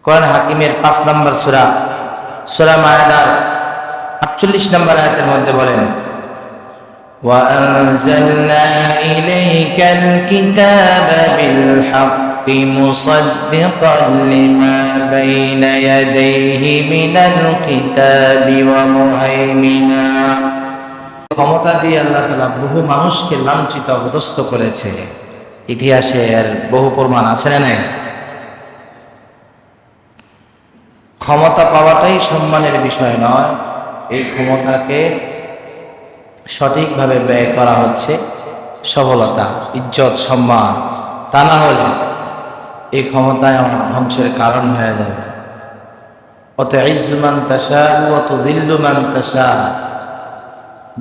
কোরআন হাকিমের 5 নম্বর সূরা সূরা মায়েদার 48 নম্বর আয়াতের মধ্যে বলেন, وَأَنزَلْنَا إِلَيْكَ الْكِتَابَ بِالْحَقِّ مُصَدِّقًا لِمَا بَيْنَ يَدَيْهِ مِنَ الْكِتَابِ وَمُهَيْمِنًا। ক্ষমতা দিয়ে আল্লাহ তাআলা বহু মানুষকে লাঞ্ছিত অপদস্থ করেছে। ইতিহাসে এর বহু প্রমাণ আছে না নাই? ক্ষমতা পাওয়াটাই সম্মানের বিষয় নয়, এই ক্ষমতাকে সঠিকভাবে ব্যয় করা হচ্ছে সফলতা, ইজ্জত, সম্মান। তা না হলে এই ক্ষমতায় আমার ধ্বংসের কারণ হয়ে যাবে। অতইজ্জু মান তাশা ওয়া তুযিল্লু মান তাশা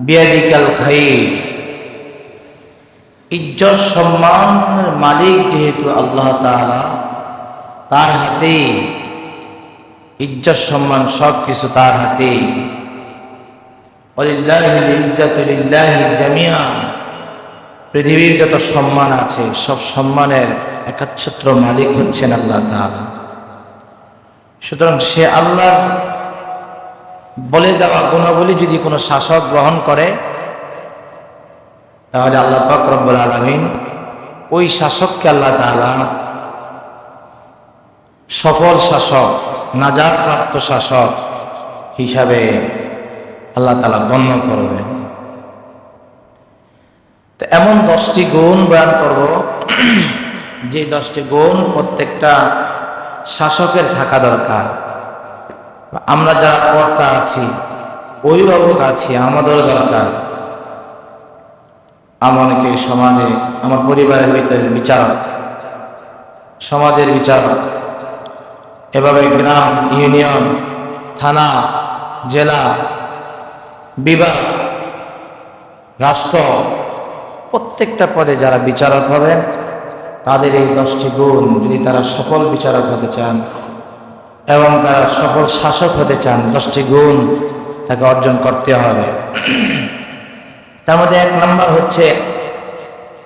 বিয়াদিকাল খায়র। ইজ্জত সম্মানের মালিক যেহেতু আল্লাহ তাআলা, তার হাতেই ইজ্জত সম্মান সব কিছু তার হাতেই। ওয়ালিল্লাহিল ইজ্জাতু লিল্লাহি জামিআন। পৃথিবীর যত সম্মান আছে সব সম্মানের একচ্ছত্র মালিক হচ্ছেন আল্লাহ তাআলা। সুতরাং সে আল্লাহর বলে দেওয়া গুণাবলী যদি কোনো শাসক গ্রহণ করে, তাহলে আল্লাহ পাক রব্বুল আলামিন ওই শাসককে আল্লাহ তাআলা সফল শাসক, নাজাত প্রাপ্ত শাসক হিসাবে আল্লাহ তাআলা গণ্য করবেন। তো এমন 10টি গুণ বয়ান করব, যে 10টি গুণ প্রত্যেকটা শাসকের থাকা দরকার। আমরা যারা কর্তা আছি, অভিভাবক আছি, আমাদের দরকার। আমরা অনেকে সমাজে, আমার পরিবারের ভিতরে বিচারক, সমাজের বিচারক, এভাবে গ্রাম, ইউনিয়ন, থানা, জেলা, বিভাগ, রাষ্ট্র, প্রত্যেকটা পদে যারা বিচারক হবেন, তাদের এই 10টি গুণ যদি তারা সফল বিচারক হতে চান এবং তারা সফল শাসক হতে চান, 10টি গুণ তাকে অর্জন করতে হবে। তার মধ্যে 1 নম্বর হচ্ছে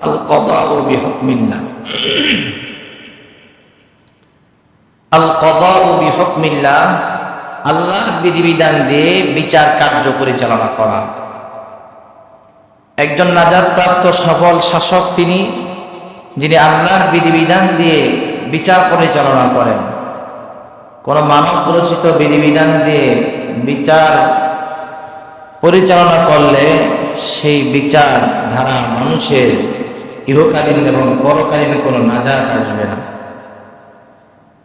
আল কদাউ বিহুকমিল্লাহ। আল কদাউ বিহুকমিল্লাহ, আল্লাহর বিধিবিধান দিয়ে বিচার কার্য পরিচালনা করা। একজন নাজাতপ্রাপ্ত সফল শাসক তিনি, যিনি আল্লাহর বিধিবিধান দিয়ে বিচার পরিচালনা করেন। কোন মানব রচিত বিধিবিধান দিয়ে বিচার পরিচালনা করলে সেই বিচার ধারা মানুষের ইহকালীন এবং পরকালীন কোনো নাজাত আসবে না।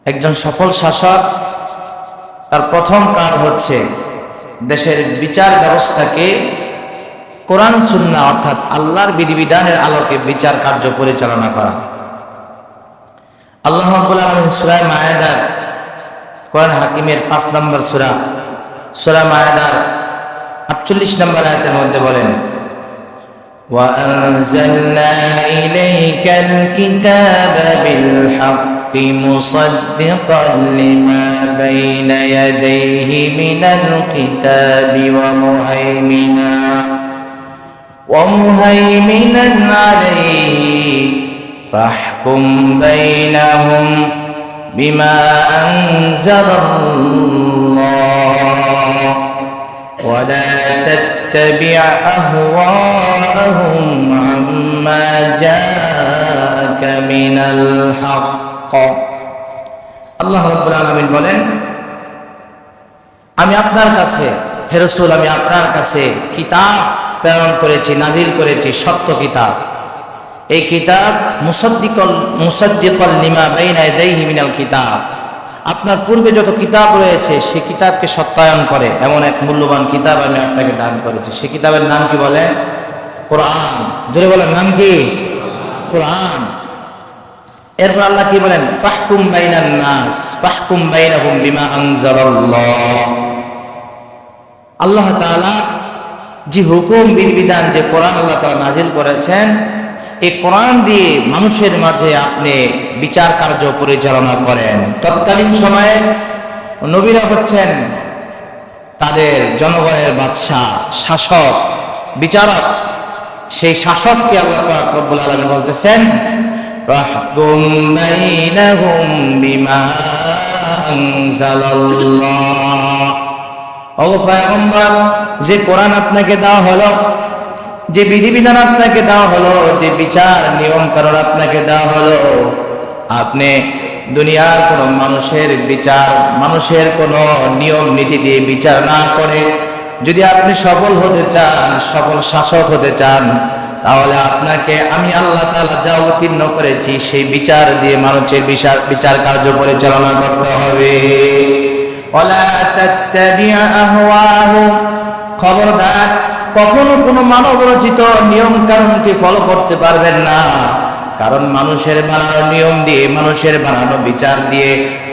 একজন সফল শাসক, তার প্রথম কাজ হচ্ছে দেশের বিচার ব্যবস্থাকে কোরআন সুন্নাহ অর্থাৎ আল্লাহর বিধিবিধানের আলোকে বিচার কার্য পরিচালনা করা। আল্লাহ রাব্বুল আলামিন সূরা মায়েদার, কোরআন হাকিমের 5 নম্বর সূরা সূরা মায়েদার 48 নম্বর আয়াতের মধ্যে বলেন, وَأَنزَلْنَا إِلَيْكَ الْكِتَابَ بِالْحَقِّ مُصَدِّقًا لِمَا بَيْنَ يَدَيْهِ مِنَ الْكِتَابِ وَمُهَيْمِنًا عَلَيْهِ فَاحْكُمْ بَيْنَهُمْ بِمَا أَنزَلَ اللَّهُ وَلَا تَتَّبِعْ أَهْوَاءَهُمْ عَمَّا جَاءَكَ مِنَ الْحَقِّ। আল্লাহ রাব্বুল আলামিন বলেন, আমি আপনার কাছে, হে রাসূল, আমি আপনার কাছে কিতাব প্রেরণ করেছি, নাজিল করেছি, সত্য কিতাব। এই কিতাব মুসাদ্দিকাল লিমা বাইনা ইয়াদাইহি মিনাল কিতাব, আপনার পূর্বে যত কিতাব রয়েছে সেই কিতাবকে সত্যায়ন করে এমন এক মূল্যবান কিতাব আমি আপনাকে দান করেছি। সেই কিতাবের নাম কি বলে? কোরআন। জোরে বলেন, নাম কি? কোরআন। এরপর আল্লাহ কি বলেন? ফাহকুম বাইনান নাস ফাহকুম বাইনাহুম বিমা আনজালাল্লাহ। আল্লাহ তাআলা যে হুকুম, বিধিবিধান, যে কোরআন আল্লাহ তাআলা নাজিল করেছেন, এই কোরআন দিয়ে মানুষের মাঝে আপনি বিচার কার্য পরিচালনা করেন। তৎকালীন সময়ে নবীরা হচ্ছেন তাদের জনগণের বাদশা, শাসক, বিচারক। সেই শাসককে আল্লাহ পাক রব্বুল আলামিন বলতেছেন, ফাহকুম বাইনাহুম বিমা আনজালাল্লাহ। ও পয়গম্বর, যে কোরআন আপনাকে দেওয়া হলো, যে বিধিবিধান আপনাকে দেওয়া হলো, যে বিচার নিয়ম কানুন আপনাকে দেওয়া হলো, আপনি দুনিয়ার কোনো মানুষের বিচার, মানুষের কোনো নিয়ম নীতি দিয়ে বিচার না করে যদি আপনি সফল হতে চান, সফল শাসক হতে চান, তাহলে আপনাকে আমি আল্লাহ তাআলা যা অবতীর্ণ করেছি সেই বিচার দিয়ে মানুষের বিচার কার্য পরিচালনা করতে হবে। ওয়ালা তাত্তাবি'আ আহওয়াহুম, খবরদার কখনো কোনো মানব রচিত নিয়ম কানুনকে ফলো করতে পারবেন না। কারণ মানুষের বানানো নিয়ম দিয়ে, মানুষের বানানো বিচার দিয়ে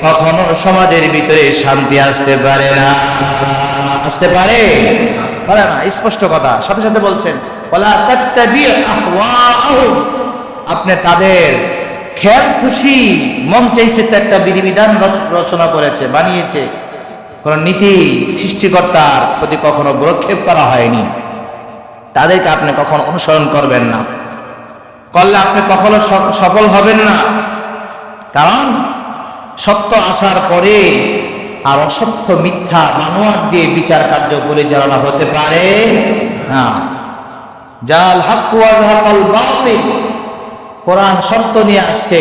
কখনো সমাজের ভিতরে শান্তি আসতে পারে না। আসতে পারে পারে না, স্পষ্ট কথা। সাথে সাথে বলছেন ওয়ালা তাত্তাবি'আ আহওয়াহুম, আপনি তাদের খেয়াল খুশি মন চাইছে তো একটা বিধিবিধান রচনা করেছে, বানিয়েছে, কোন নীতি সৃষ্টিকর্তার প্রতি কখনো ভ্রুক্ষেপ করা হয়নি। তাদেরকে আপনি কখনো অনুসরণ করবেন না, করলে আপনি কখনো সফল হবেন না। কারণ সত্য আসার পরে আর অসত্য মিথ্যা বানোয়াট দিয়ে বিচার কার্য পরিচালনা হতে পারে না। জাল হক ওয়া যাহাকাল বাতিল, কোরআন সত্য নিয়ে আসছে,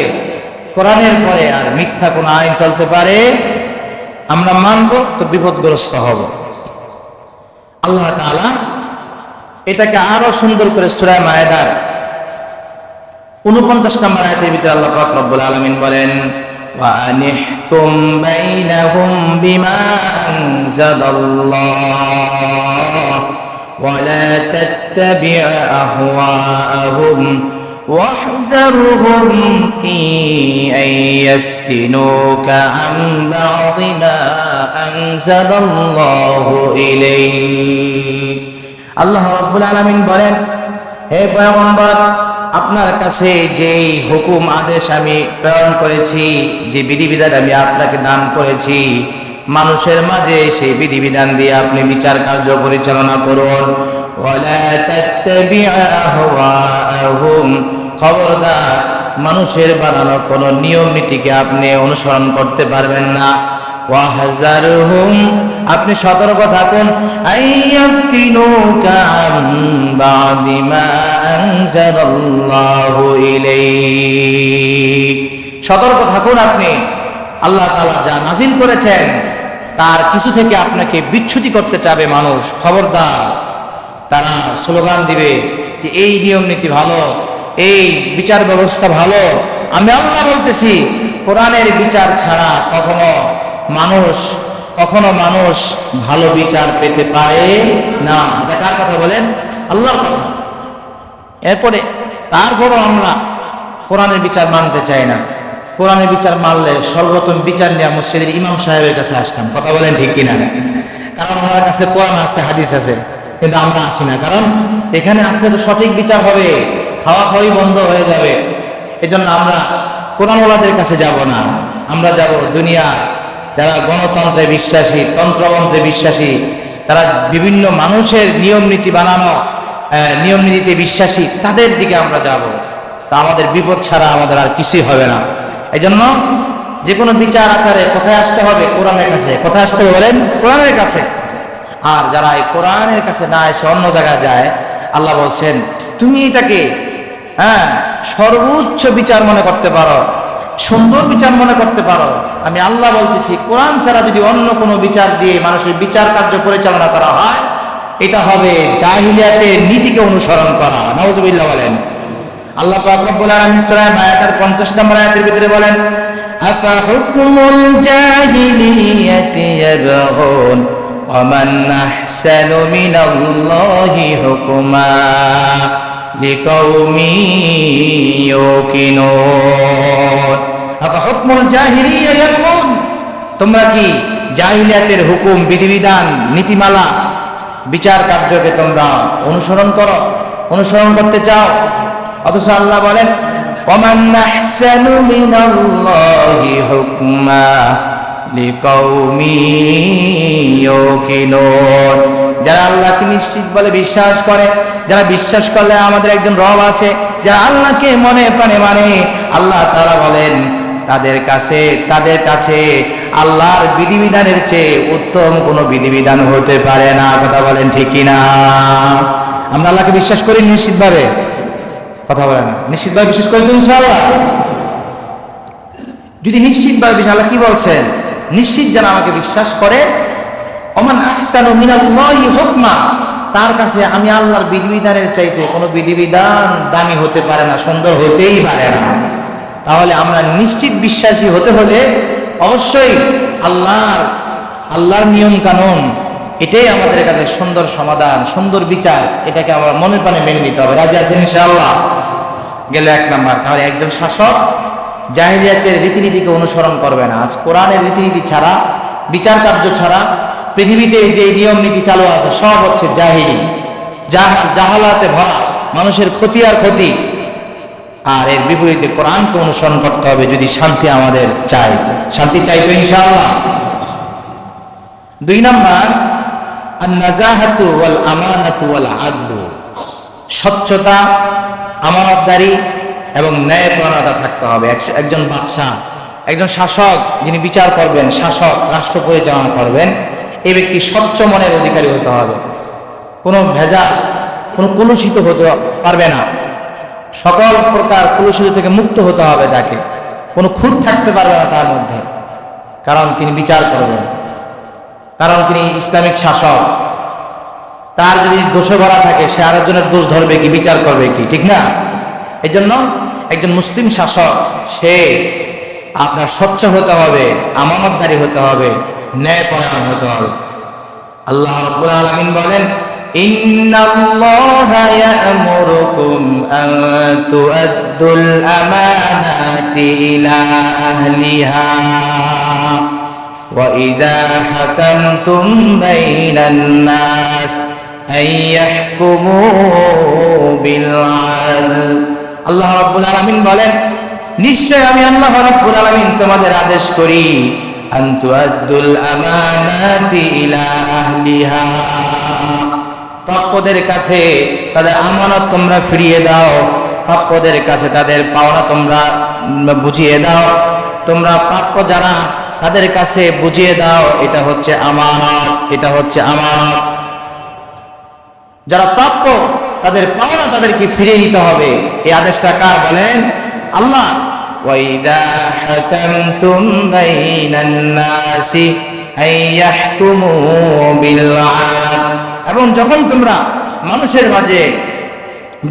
কোরআনের পরে আর মিথ্যা কোনো আইন চলতে পারে, আমরা মানব তো বিপদগ্রস্ত হব। আল্লাহ তাআলা এটাকে আরো সুন্দর করে সূরা মায়েদার 49 নম্বর আয়াতের ভিতরে আল্লাহ পাক রব্বুল আলামিন বলেন ওয়া আনিহকুম বাইনাহুম বিমা আনজালাল্লাহ ওয়া লা তাত্তাবি' আহওয়াআহুম واحذرهم في أن يفتنوك عن بعض ما أنزل الله إليك। আল্লাহ রাব্বুল আলামিন বলেন, হে পয়গম্বর, আপনার কাছে যেই হুকুম আদেশ আমি প্রেরণ করেছি, যে বিধিবিধান আমি আপনাকে দান করেছি, মানুষের মাঝে সেই বিধিবিধান দিয়ে আপনি বিচার কার্য পরিচালনা করুন। ওয়ালা তাত্তাবি' আহওয়াআহুম, খবরদার মানুষের বানানো কোনো নিয়ম নীতিকে আপনি অনুসরণ করতে পারবেন না। ওয়াহজারহুম, আপনি সতর্ক থাকুন, আইয়াফতিনুকা আন বা'দি মা আনজালাল্লাহু ইলাইক, সতর্ক থাকুন আপনি আল্লাহ তাআলা যা নাজিল করেছেন তার কিছু থেকে আপনাকে বিচ্যুতি করতে চাবে মানুষ। খবরদার, তারা স্লোগান দিবে যে এই নিয়ম নীতি ভালো, এই বিচার ব্যবস্থা ভালো। আমি আল্লাহ বলতেছি, কোরআনের বিচার ছাড়া কখনো মানুষ ভালো বিচার পেতে পারে না। এটা কার কথা বলেন? আল্লাহর কথা। এরপরে তারপরও আমরা কোরআনের বিচার মানতে চাই না। কোরআনের বিচার মানলে সর্বপ্রথম বিচার নিয়ে মসজিদের ইমাম সাহেবের কাছে আসতাম। কথা বলেন ঠিক কিনা? কারণ ওনার কাছে কোরআন আছে, হাদিস আছে, কিন্তু আমরা আসি না। কারণ এখানে আসলে তো সঠিক বিচার হবে, খাওয়া খাওয়াই বন্ধ হয়ে যাবে। এজন্য আমরা কোরআনওয়ালাদের কাছে যাব না, আমরা যাব দুনিয়া যারা গণতন্ত্রে বিশ্বাসী, তন্ত্রমন্ত্রে বিশ্বাসী, তারা বিভিন্ন মানুষের নিয়ম নীতি বানানো, নিয়ম নীতিতে বিশ্বাসী, তাদের দিকে আমরা যাব। তা আমাদের বিপদ ছাড়া আমাদের আর কিছুই হবে না। এই জন্য যে কোনো বিচার আচারে কোথায় আসতে হবে? কোরআনের কাছে। কোথায় আসতে হবে বলেন? কোরআনের কাছে। আর যারা এই কোরআনের কাছে না এসে অন্য জায়গায় যায়, আল্লাহ বলছেন তুমি এটাকে সর্বোচ্চ বিচার মনে করতে পারো, সুন্দর বিচার মনে করতে পারো, আমি আল্লাহ বলতেছি কোরআন ছাড়া যদি অন্য কোনো বিচার দিয়ে মানুষের বিচার কার্য পরিচালনা করা হয়, এটা হবে জাহিলিয়াতের নীতিকে অনুসরণ করা। নাউজুবিল্লাহ বলেন। আল্লাহ পাক রব্বুল আলামিন সূরা মায়েদার 50 নম্বর আয়াতের ভিতরে বলেন আফা হুকুমুল জাহিলিয়াতি ইয়াবগুন ওয়া মান আহসানু মিনাল্লাহি হুকমা লিকাউমি ইউকিনুন। আফা হুকুমুল জাহিলিয়া ইয়াবগুন, তোমরা কি জাহিলিয়াতের হুকুম, বিধিবিধান, নীতিমালা, বিচার কার্যকে তোমরা অনুসরণ করতে চাও? অথচ আল্লাহ বলেন ওয়ামান আহসানু মিনাল্লাহি হুকমা লিকাউমি ইউকিনুন। যারা আল্লাহকে নিশ্চিত বলে বিশ্বাস করে, যারা বিশ্বাস করলে আমাদের একজন রব আছে, যারা আল্লাহকে মনে প্রাণে মানে, আল্লাহ তাআলা বলেন তাদের কাছে আল্লাহর বিধিবিধানের চেয়ে উত্তম কোনো বিধিবিধান হতে পারে না। কথা বলেন ঠিক কিনা? আমরা আল্লাহকে বিশ্বাস করি নিশ্চিতভাবে? কথা বলে না, নিশ্চিতভাবে বিশ্বাস করি তো ইনশাআল্লাহ? যদি নিশ্চিতভাবে আল্লাহ কি বলছেন, নিশ্চিত যেন আমাকে বিশ্বাস করে, ওমান আহসানু মিনাল্লাহি হুকমা, তার কাছে আমি আল্লাহর বিধিবিধানের চাইতে কোনো বিধিবিধান দামি হতে পারে না, সুন্দর হতেই পারে না। তাহলে আমরা নিশ্চিত বিশ্বাসী হতে হলে অবশ্যই আল্লাহর নিয়ম কানুন, এটাই আমাদের কাছে সুন্দর সমাধান, সুন্দর বিচার, এটাকে আমরা মনের প্রাণে মেনে নিতে হবে। রাজি আছেন ইনশাআল্লাহ? গেল এক নাম্বার। তাহলে একজন শাসক জাহিলিয়াতের রীতিনীতিকে অনুসরণ করবে না। আজ কোরআনের রীতিনীতি ছাড়া, বিচার কার্য ছাড়া পৃথিবীতে যে নিয়ম নীতি চালু আছে সব হচ্ছে জাহিলি, জাহালাতে ভরা, মানুষের ক্ষতি আর ক্ষতি। আর এর বিপরীতে কোরআনকে অনুসরণ করতে হবে যদি শান্তি আমাদের চাই। শান্তি চাই তো ইনশাআল্লাহ? 2 নাম্বার, আন-নাজাহাতু ওয়াল আমানাতু ওয়াল আদলু, স্বচ্ছতা, আমানতদারি এবং ন্যায়পরায়ণতা থাকতে হবে। একজন বাদশা, একজন শাসক যিনি বিচার করবেন, শাসক রাষ্ট্র পরিচালনা করবেন, এই ব্যক্তি স্বচ্ছ মনের অধিকারী হতে হবে। কোনো ভেজাল, কোনো কলুষিত হতে পারবে না, সকল প্রকার কলুষিত থেকে মুক্ত হতে হবে তাকে, কোনো খুঁত থাকতে পারবে না তার মধ্যে, কারণ তিনি বিচার করবেন, কারণ তিনি ইসলামিক শাসক। তার যদি দোষে ভরা থাকে সে আরেকজনের দোষ ধরবে কি, বিচার করবে কি, ঠিক না? এই জন্য একজন মুসলিম শাসক সে আপনার স্বচ্ছ হতে হবে, আমানতদারি হতে হবে, ন্যায়পরায়ণ হতে হবে। আল্লাহ রাব্বুল আলামিন বলেন, ইন্নাল্লাহা ইয়া'মুরুকুম আন তু'আদ্দুল আমানাতি ইলা আহলিহা ওয়া ইযা হাকামতুম বাইনান নাস আন ইয়াহকুমু বিল আদল। আল্লাহ রাব্বুল আলামিন বলেন, নিশ্চয় আমি আল্লাহ রাব্বুল আলামিন তোমাদের আদেশ করি, আন তুআদ্দুল আমানাতি ইলা আহলিহা, প্রাপ্যদের কাছে তাদের আমানত তোমরা ফিরিয়ে দাও, প্রাপ্যদের কাছে তাদের পাওনা তোমরা বুঝিয়ে দাও, তোমরা প্রাপ্য যারা তাদের কাছে বুঝিয়ে দাও। এটা হচ্ছে আমানত, এটা হচ্ছে আমানত। যারা প্রাপ্য তাদের পাওনা তাদেরকে ফিরিয়ে দিতে হবে। এই আদেশটা কার বলেন? আল্লাহ। ওয়াইদা হাকামতুম বাইনান নাসি আইয়াহকুমু বিল আদল, এবং যখন তোমরা মানুষের মাঝে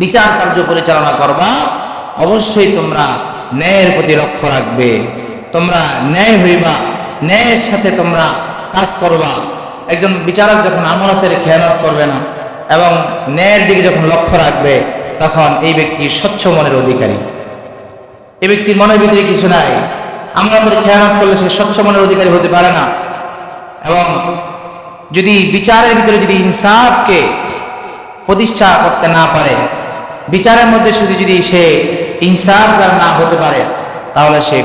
বিচার কার্য পরিচালনা করবা অবশ্যই তোমরা ন্যায়ের প্রতি লক্ষ্য রাখবে, তোমরা ন্যায় হইবা, ন্যায়ের সাথে তোমরা কাজ করবা। একজন বিচারক যখন আমানতের খেয়ানত করবে না এবং ন্যায়ের দিকে যখন লক্ষ্য রাখবে তখন এই ব্যক্তি স্বচ্ছ মনের অধিকারী। এই ব্যক্তির মনের ভিতরে কিছু নাই, আমানতের খেয়ানত করলে সে স্বচ্ছ মনের অধিকারী হতে পারে না। এবং যদি বিচারের ভিতরে যদি ইনসাফকে প্রতিষ্ঠা করতে না পারে, বিচারের মধ্যে শুধু যদি সে ইনসাফ না হতে পারে, তাহলে সে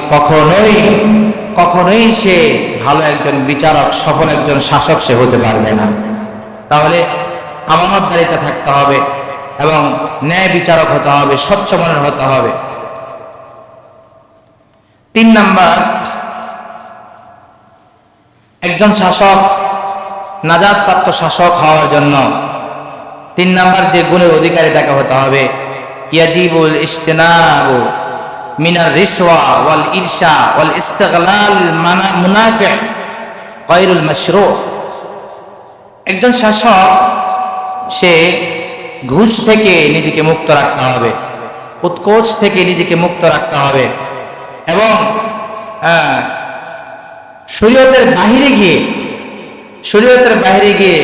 কখনোই সে ভালো একজন বিচারক, সফল একজন শাসক সে হতে পারবে না। তাহলে আমানতদারিতা থাকতে হবে এবং ন্যায় বিচারক হতে হবে, স্বচ্ছ মনের হতে হবে। 3 নাম্বার, একজন শাসক নাজাতপ্রাপ্ত শাসক হওয়ার জন্য 3 নাম্বার যে গুণের অধিকারী তাকে হতে হবে, ইয়াজিবুল ইজতিনাবু মিনার রিশওয়া ওয়াল ইরশা ওয়াল ইস্তিগলাল মুনাফি গায়রুল মাশরু। একজন শাসক সে ঘুষ থেকে নিজেকে মুক্ত রাখতে হবে, উৎকোচ থেকে নিজেকে মুক্ত রাখতে হবে এবং শরীয়তের বাহিরে গিয়ে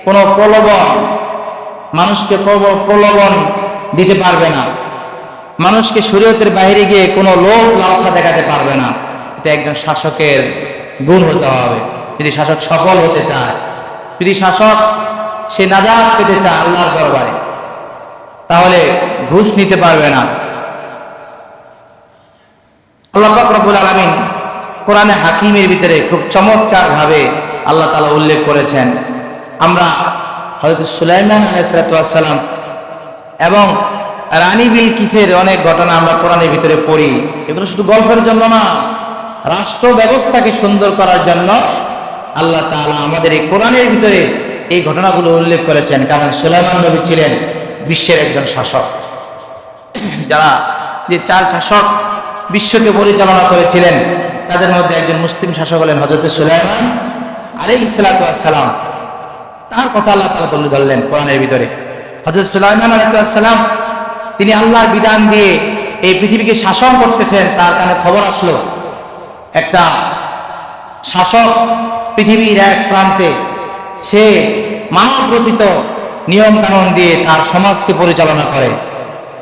কোনো প্রলোভন, মানুষকে প্রলোভন দিতে পারবে না, মানুষকে শরীয়তের বাহিরে গিয়ে কোনো লোভ লালসা দেখাতে পারবে না। এটা একজন শাসকের গুণ হতে হবে। যদি শাসক সফল হতে চায়, যদি শাসক সে নাজাত পেতে চায় আল্লাহর দরবারে, তাহলে ঘুষ নিতে পারবে না। আল্লাহ পাক রব্বুল আলামিন কোরআনে হাকিমের ভিতরে খুব চমৎকার ভাবে আল্লাহ তাআলা উল্লেখ করেছেন। আমরা হযরত সুলাইমান আলাইহিস সালাম এবং রানী বিলকিসের অনেক ঘটনা আমরা কোরআনের ভিতরে পড়ি। এগুলো শুধু গল্পের জন্য না, রাষ্ট্র ব্যবস্থাকে সুন্দর করার জন্য আল্লাহ তাআলা আমাদের এই কোরআনের ভিতরে এই ঘটনাগুলো উল্লেখ করেছেন। কারণ সুলাইমান নবী ছিলেন বিশ্বের একজন শাসক। যারা যে 4 শাসক বিশ্বকে পরিচালনা করেছিলেন তাদের মধ্যে একজন মুসলিম শাসক হলেন হযরত সুলাইমান আলাইহিস সালাতু ওয়াস সালাম। তার কথা আল্লাহ তাআলা তুলে ধরলেন কোরআনের ভিতরে। হযরত সুলাইমান আলাইহিস সালাম তিনি আল্লাহর বিধান দিয়ে এই পৃথিবীকে শাসন করতেছেন। তার কানে খবর আসলো একটা শাসক পৃথিবীর এক প্রান্তে সে মানব রচিত নিয়ম কানুন দিয়ে তার সমাজকে পরিচালনা করে।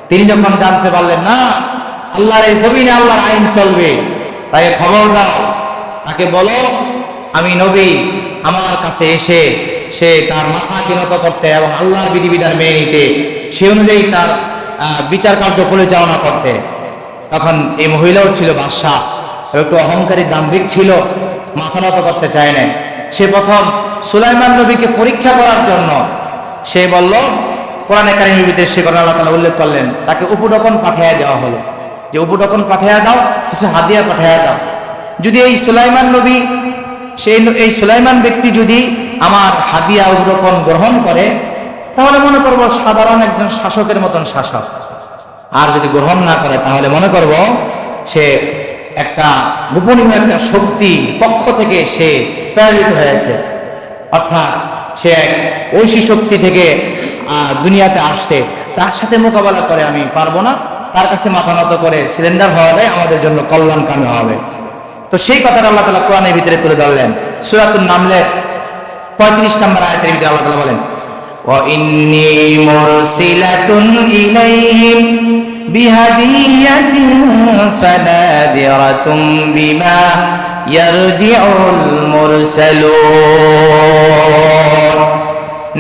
তিনি যখন জানতে পারলেন না আল্লাহর এই জমিনে আল্লাহর আইন চলবে, তাকে খবর দাও, তাকে বলো আমি নবী, আমার কাছে এসে সে তার মাথা নত করতে এবং আল্লাহর বিধিবিধান মেনে নিতে, সে অনুযায়ী তার বিচার কার্য পরিচালনা করতে। তখন এই মহিলাও ছিল বাদশা, একটু অহংকারী দাম্ভিক ছিল, মাথা নত করতে চায় না। সে প্রথম সুলাইমান নবীকে পরীক্ষা করার জন্য সে বলল, কোরআনে কারীমের ভিতরে সে কথা আল্লাহ তাআলা উল্লেখ করলেন, তাকে উপঢৌকন পাঠিয়ে দেওয়া হলো যে উপঢৌকন পাঠিয়ে দাও, কিছু হাদিয়া পাঠিয়ে দাও। যদি এই সুলাইমান নবী এই সুলাইমান ব্যক্তি যদি আমার হাদিয়া উপঢৌকন গ্রহণ করে তাহলে মনে করব সাধারণ একজন শাসকের মতন শাসক, আর যদি গ্রহণ না করে তাহলে মনে করব সে একটা গোপনীয় একটা শক্তি পক্ষ থেকে সে প্রেরিত হয়েছে, অর্থাৎ সে এক ঐশী শক্তি থেকে দুনিয়াতে আসছে, তার সাথে মোকাবেলা করে আমি পারবো না, তার কাছে মাথা নত করে সিলিন্ডার হওয়াটাই আমাদের জন্য কল্যাণকামী হবে। তো সেই কথাটা আল্লাহ তাআলা কোরআনের ভিতরে তুলে ধরলেন। সূরাতুন নামলের 35 নম্বর আয়াতের ভিতরে আল্লাহ তাআলা বলেন, ওয়া ইন্নী মুরসিলাতুন ইলাইহিম বিহাদিয়াতিন ফানাদিরাতুম বিমা ইয়ারজিউল মুরসালুন।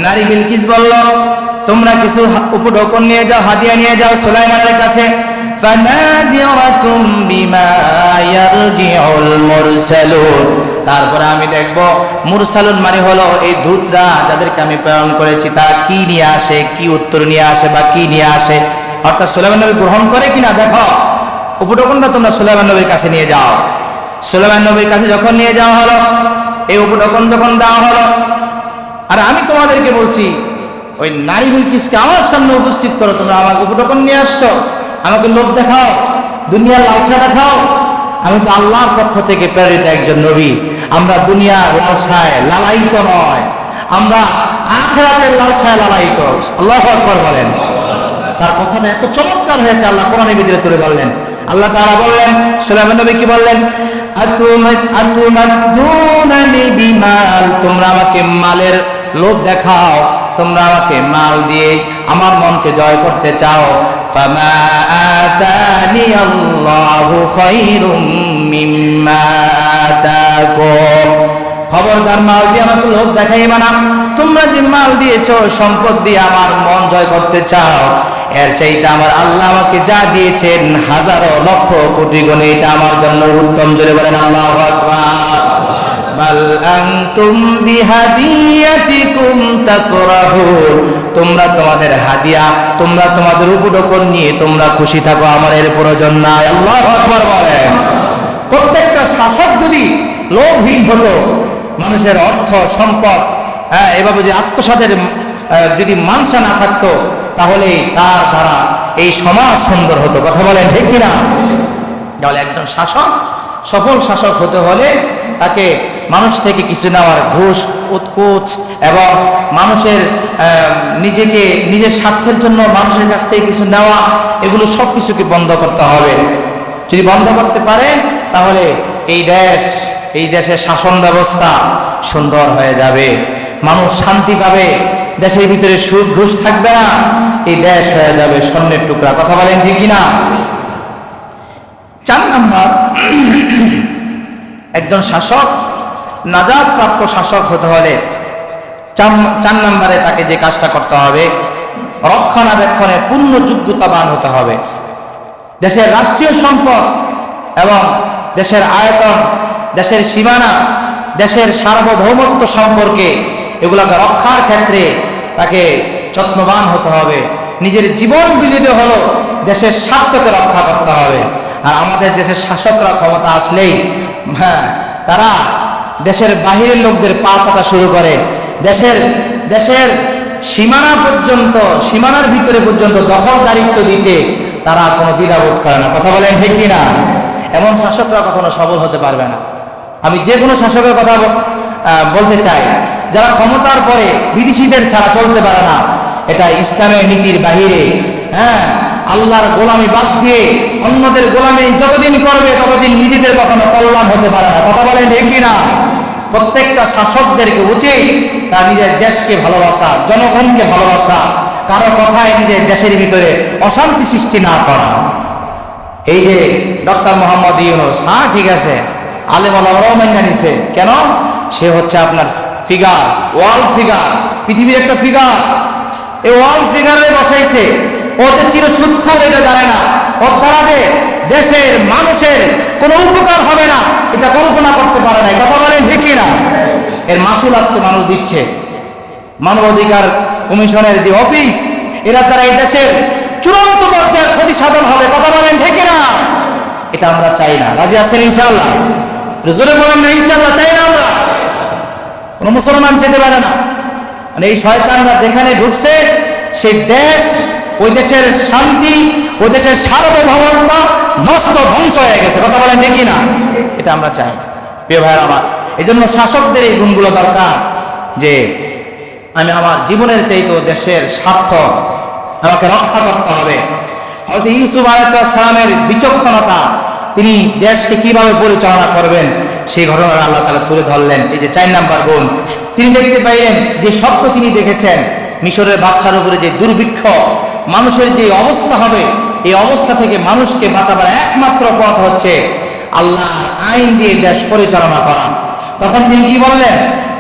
নারী বিলকিস বলল, তোমরা কিছু উপঢৌকন নিয়ে যাও, হাদিয়া নিয়ে যাও সুলাইমানের কাছে। ফানাদিরাতুম বিমা ইয়ারজিউল মুরসালুন, তারপরে আমি দেখব মুরসালুন মানে হলো এই দূতরা যাদেরকে আমি প্রেরণ করেছি তারা কি নিয়ে আসে, কি উত্তর নিয়ে আসে বা কি নিয়ে আসে, অর্থাৎ সুলাইমান নবী গ্রহণ করে কিনা দেখো। উপঢৌকনটা তোমরা সুলাইমান নবীর কাছে নিয়ে যাও। সুলাইমান নবীর কাছে যখন নিয়ে যাওয়া হলো, এই উপঢৌকন যখন দেওয়া হলো, আর আমি তোমাদেরকে বলছি ওই নারী বিলকিসকে আমার সামনে উপস্থিত করো, তোমরা আমাকে উপঢৌকন নিয়ে আসছো, আমাকে লোভ দেখাও, দুনিয়ার লালসা দেখাও। আমি তো আল্লাহর পক্ষ থেকে প্রেরিত একজন নবী। আমরা দুনিয়ার লালসায় লালায়িত নয়, আমরা আখিরাতের লালসায় লালায়িত। আল্লাহু আকবার বলেন। তার কথাটা এত চমৎকার হয়েছে, আল্লাহ কোরআনের ভিতরে তুলে ধরলেন। আল্লাহ তাআলা বললেন, সুলাইমান নবী কি বললেন, আতুমাদ্দুনানি বিমাল, তোমরা আমাকে মালের লোভ দেখাও, তোমরা আমাকে মাল দিয়ে আমার মনকে জয় করতে চাও। ফামা আতানি আল্লাহু খায়রুম মিম্মা আতাকুম, খবরদার মাল দিয়ে আমাকে লোভ দেখাইবা না। তোমরা যে মাল দিয়েছো, সম্পদ দিয়ে আমার মন জয় করতে চাও, এর চাইতে আমার আল্লাহ আমাকে যা দিয়েছেন হাজারো লক্ষ কোটি গুণে এটা আমার জন্য উত্তম। জোরে বলেন আল্লাহু আকবার। বাল আনতুম বিহাদিয়াতিকুম তাফরাহুন, তোমরা তোমাদের হাদিয়া, তোমরা তোমাদের উপঢৌকন নিয়ে তোমরা খুশি থাকো, আমার এর প্রয়োজন নাই। আল্লাহু আকবার বলেন। প্রত্যেকটা শাসক যদি লোভহীন হতো, মানুষের অর্থ সম্পদ এভাবে যে আত্মসাতের যদি মানসা না থাকতো, তাহলে তার দ্বারা এই সমাজ সুন্দর হতো। কথা বলেন ঠিক কিনা? তাহলে একজন শাসক, সফল শাসক হতে হলে তাকে মানুষ থেকে কিছু নেওয়ার ঘুষ, উৎকোচ এবং মানুষের নিজের স্বার্থের জন্য মানুষের কাছ থেকে কিছু নেওয়া, এগুলো সব কিছুকে বন্ধ করতে হবে। যদি বন্ধ করতে পারে তাহলে এই দেশের শাসন ব্যবস্থা সুন্দর হয়ে যাবে, মানুষ শান্তি পাবে, দেশের ভিতরে সুদ ঘুষ থাকবে না, এই দেশ হয়ে যাবে স্বর্ণের টুকরা। কথা বলেন ঠিক কিনা? 4 নম্বর, একজন শাসক নাজাত প্রাপ্ত শাসক হতে হলে 4 নম্বরে তাকে যে কাজটা করতে হবে, রক্ষণাবেক্ষণে পূর্ণ যোগ্যতাবান হতে হবে। দেশের রাষ্ট্রীয় সম্পদ এবং দেশের আয়তন, দেশের সীমানা, দেশের সার্বভৌমত্ব সম্পর্কে এগুলোকে রক্ষার ক্ষেত্রে তাকে যত্নবান হতে হবে। নিজের জীবন বিলিত হলো দেশের স্বার্থকে রক্ষা করতে হবে। আর আমাদের দেশের শাসকরা ক্ষমতা আসলেই হ্যাঁ, তারা দেশের বাহিরের লোকদের পা চাটা শুরু করে, দেশের সীমানা পর্যন্ত, সীমানার ভিতরে পর্যন্ত দখলদারিত্ব দিতে তারা কোনো দ্বিধাবোধ করে না। কথা বলেন ঠিক কি না? এমন শাসকরা কখনো সবল হতে পারবে না। আমি যে কোনো শাসকের কথা বলতে চাই, যারা ক্ষমতার পরে বিদেশিদের ছাড়া চলতে পারে না, এটা ইসলামের নীতির বাহিরে, হ্যাঁ, আল্লাহর গোলামি বাদ দিয়ে অন্যদের গোলামি যতদিন করবে ততদিন নিজেদের কখনো কল্যাণ হতে পারে না। কথা বলেন ঠিক কি না? প্রত্যেকটা শাসকদেরকে উচিত তার নিজের দেশকে ভালোবাসা, জনগণকে ভালোবাসা, কারো কথায় নিজের দেশের ভিতরে অশান্তি সৃষ্টি না করা। এই যে ডক্টর মোহাম্মদ ইউনূস, হ্যাঁ ঠিক আছে, আলেম ওলামারাও মাইনা নিছে, কেন? সে হচ্ছে আপনার ফিগার, ওয়ার্ল্ড ফিগার, পৃথিবীর একটা ফিগার। এই ওয়ার্ল্ড ফিগারে বসাইছে, ও যে চিরসুদখোর এটা জানে না, ওর দ্বারা যে দেশের মানুষের কোনো উপকার হবে না এটা কল্পনা করতে পারে না। কথা বলেন ঠিক না? এর মাসুল আজকে মানুষ দিচ্ছে। মানবাধিকার কমিশনের যে অফিস, এরা দ্বারা এই দেশের চূড়ান্ত পর্যায়ের ক্ষতি সাধন হবে। কথা বলেন ঠিক না? এটা আমরা চাই না। রাজি আছেন ইনশাআল্লাহ? জোরে বলেন না ইনশাআল্লাহ? চাই না আমরা? কোন মুসলমান যেতে পারে না। মানে এই শয়তানরা যেখানে ঢুকছে সেই দেশ, ওই দেশের শান্তি, ওই দেশের সার্বভৌমত্ব নষ্ট, ধ্বংস হয়ে গেছে। কথা বলেন ঠিক না? এটা আমরা চাই। প্রিয় ভাইয়ের আমার, এই জন্য শাসকদের এই গুণগুলো দরকার যে আমি আমার জীবনের চাইতে দেশের স্বার্থ আমাকে রক্ষা করতে হবে। হয়তো ইউসুফ আলাইহিস সালামের বিচক্ষণতা, তিনি দেশকে কিভাবে পরিচালনা করবেন সেই ঘটনা আল্লাহ তাআলা তুলে ধরলেন। এই যে 4 নাম্বার গুণ, তিনি দেখতে পাইলেন যে স্বপ্ন তিনি দেখেছেন, মিশরের বাদশার উপরে যে দুর্ভিক্ষ, মানুষের যে অবস্থা হবে, এই অবস্থা থেকে মানুষকে বাঁচাবার একমাত্র পথ হচ্ছে আল্লাহর আইন দিয়ে দেশ পরিচালনা করা। তখন তিনি কি বললেন?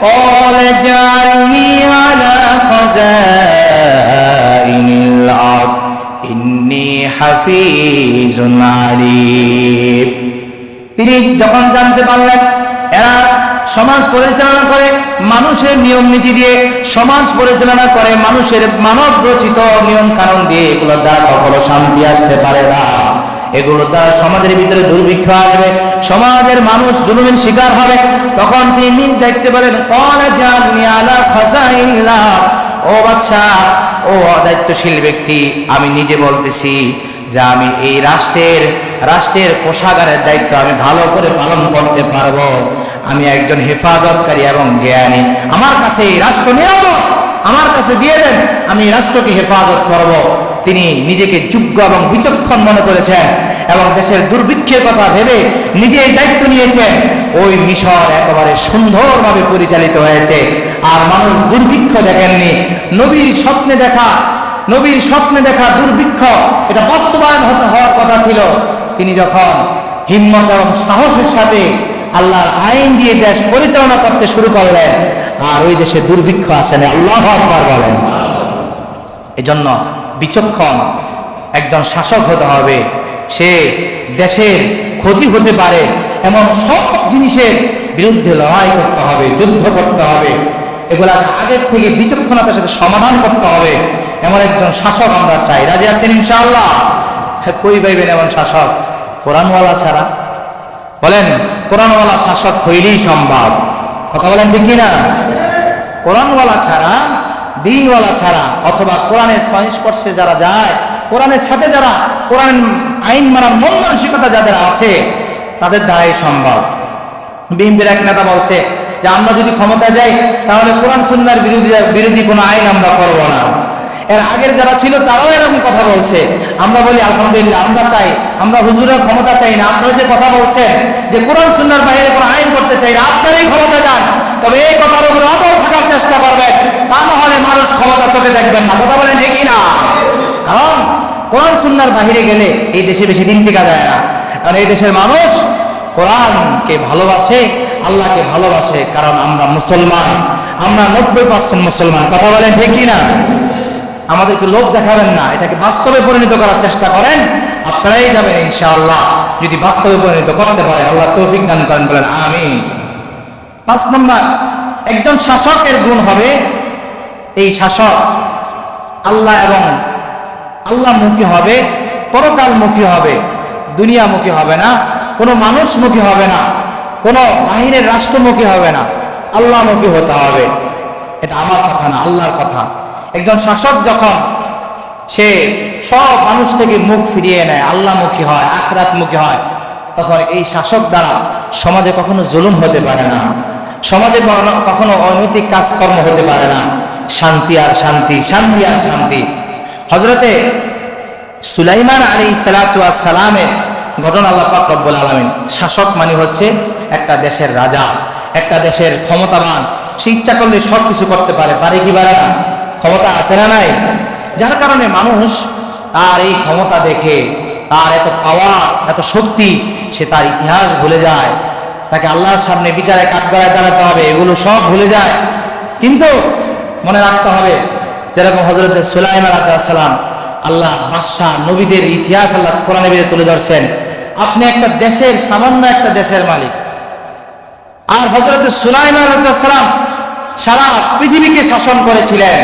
قال اجعلني على خزائن الأرض إني حفيظ عليم। তিনি যখন জানতে পারলেন এরা সমাজ পরিচালনা করে মানুষের নিয়ম নীতি দিয়ে, সমাজ পরিচালনা করে মানুষের মানব রচিত নিয়ম কানুন দিয়ে, এগুলোর দ্বারা কখনো শান্তি আসতে পারে না। এগুলোর দ্বারা সমাজের ভিতরে দুর্ভিক্ষ আসবে, সমাজের মানুষ জুলুমের শিকার হবে। তখন তিনি নিজ দায়িত্বে বলেন, ক্বালা জাআলনি আলা খাযাইনিল আরদ। ও বাদশা, ও দায়িত্বশীল ব্যক্তি, আমি নিজে বলতেছি যে আমি এই রাষ্ট্রের কোষাগারের দায়িত্ব আমি ভালো করে পালন করতে পারবো। আমি একজন হেফাজতকারী এবং জ্ঞানী। আমার কাছে এই রাষ্ট্র নিয়ামত, আমার কাছে দিয়ে দেন, আমি রাষ্ট্রকে হেফাজত করব। তিনি নিজেকে যোগ্য এবং বিচক্ষণ মনে করেছেন এবং দেশের দুর্ভিক্ষের কথা ভেবে নিজে এই দায়িত্ব নিয়েছেন। ওই মিশর একেবারে সুন্দরভাবে পরিচালিত হয়েছে। আর মানুষ দুর্ভিক্ষ দেখেননি। নবীর স্বপ্নে দেখা দুর্ভিক্ষ এটা বাস্তবায়ন হওয়ার কথা ছিল। তিনি যখন হিম্মত এবং সাহসের সাথে আল্লাহর আইন দিয়ে দেশ পরিচালনা করতে শুরু করলেন, আর ওই দেশে দুর্ভিক্ষ আসেনি। আল্লাহু আকবার বলেন। এজন্য বিচক্ষণ একজন শাসক হতে হবে। সে দেশের ক্ষতি হতে পারে এমন সব জিনিসের বিরুদ্ধে লড়াই করতে হবে, যুদ্ধ করতে হবে। এগুলাকে আগের থেকে বিচক্ষণতার সাথে সমাধান করতে হবে। এমন একজন শাসক আমরা চাই। রাজি আছেন ইনশাআল্লাহ? কই পাইবেন এমন শাসক? কোরআনওয়ালা ছাড়া। বলেন, কোরআনওয়ালা শাসক হইলেই সম্ভব। কথা বলেন ঠিক কিনা? কোরআনওয়ালা ছাড়া, দিনওয়ালা ছাড়া, অথবা কোরআনের সংস্পর্শে যারা যায়, কোরআনের সাথে যারা কোরআন আইন মানার মন মানসিকতা যাদের আছে, তাদের দ্বারাই সম্ভব। বিএনপির এক নেতা বলছে যে আমরা যদি ক্ষমতায় যাই তাহলে কোরআন সুন্নাহর বিরোধী কোনো আইন আমরা করব না। এর আগের যারা ছিল তারাও এরকম কথা বলছে। আমরা বলি আলহামদুলিল্লাহ, আমরা চাই, আমরা হুজুরের ক্ষমতা চাই না। আপনারা যে কথা বলছেন যে কোরআন সুন্নাহর বাইরে কোনো আইন করতে চাই না, আপনারাই ক্ষমতা যান, তবে এই কথার উপরে অটল থাকার চেষ্টা করবেন, তা না হলে মানুষ ক্ষমতা চোখে দেখবেন না। কথা বলেন ঠিকই না? কারণ কোরআন সুন্নাহর বাইরে গেলে এই দেশে বেশি দিন টিকা যায় না। কারণ এই দেশের মানুষ কোরআনকে ভালোবাসে, আল্লাহকে ভালোবাসে। কারণ আমরা মুসলমান, আমরা 90% মুসলমান। কথা বলেন ঠিক কি না? আমাদেরকে লোভ দেখাবেন না, এটাকে বাস্তবে পরিণত করার চেষ্টা করেন, আপনারাই যাবেন ইনশাআল্লাহ। যদি বাস্তবে পরিণত করতে পারেন, আল্লাহ তৌফিক দান করেন, বলেন আমিন। 5 নম্বর, একজন শাসকের গুণ হবে, এই শাসক আল্লাহ এবং আল্লাহমুখী হবে, পরকালমুখী হবে, দুনিয়ামুখী হবে না, কোনো মানুষমুখী হবে না। কোনো বাহিরের রাষ্ট্রমুখী হবে না, আল্লাহমুখী হতে হবে। এটা আমার কথা না, আল্লাহর কথা। একজন শাসক যখন সে সব মানুষ থেকে মুখ ফিরিয়ে নেয়, আল্লাহমুখী হয়, আখিরাতমুখী হয়, তখন এই শাসক দ্বারা সমাজে কখনো জুলুম হতে পারে না, সমাজে কখনো অনৈতিক কাজকর্ম হতে পারে না। শান্তি আর শান্তি, শান্তি আর শান্তি। হযরতে সুলাইমান আলাইহিস সালাতু ওয়াস সালামের ঘটনা আল্লাহ পাক রব্বুল আলামিন। শাসক মানে হচ্ছে একটা দেশের রাজা, একটা দেশের ক্ষমতাবান। সে ইচ্ছা করলে সব কিছু করতে পারে, পারে কি পারে না? ক্ষমতা আছে না নাই? যার কারণে মানুষ তার এই ক্ষমতা দেখে, তার এত পাওয়ার, এত শক্তি, সে তার ইতিহাস ভুলে যায়। তাকে আল্লাহর সামনে বিচারে কাঠগড়ায় দাঁড়াতে হবে, এগুলো সব ভুলে যায়। কিন্তু মনে রাখতে হবে, যেরকম হযরত সুলাইমান আলাইহিস সালাম, আল্লাহ বাদশাহ নবীদের ইতিহাস আল্লাহ কোরআনে তুলে ধরছেন। আপনি একটা দেশের, সামান্য একটা দেশের মালিক, আর হযরত সুলাইমান আলাইহিস সালাম সারা পৃথিবীকে শাসন করেছিলেন।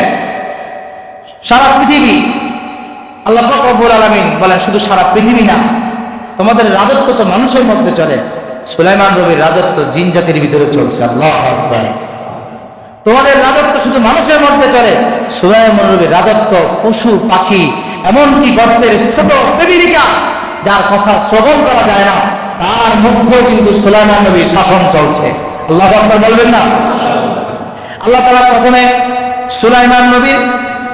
সারা পৃথিবী। আল্লাহ পাক রব্বুল আলামিন বলেন, শুধু সারা পৃথিবী না, তোমাদের রাজত্ব তো মানুষের মধ্যে চলে। সুলাইমান নবীর রাজত্ব জিন জাতির ভিতরে চলছে। আল্লাহু আকবার। তোমাদের রাজত্ব শুধু মানুষের মধ্যে চলে, সুলাইমান নবীর রাজত্ব পশু পাখি, এমনকি গর্তের ছোট পিপীলিকা যার কথা শ্রবণ করা যায় না, তার মধ্যেও কিন্তু সুলাইমান নবীর শাসন চলছে। আল্লাহু আকবার বলবেন না? আল্লাহ তাআলা প্রথমে সুলাইমান নবীর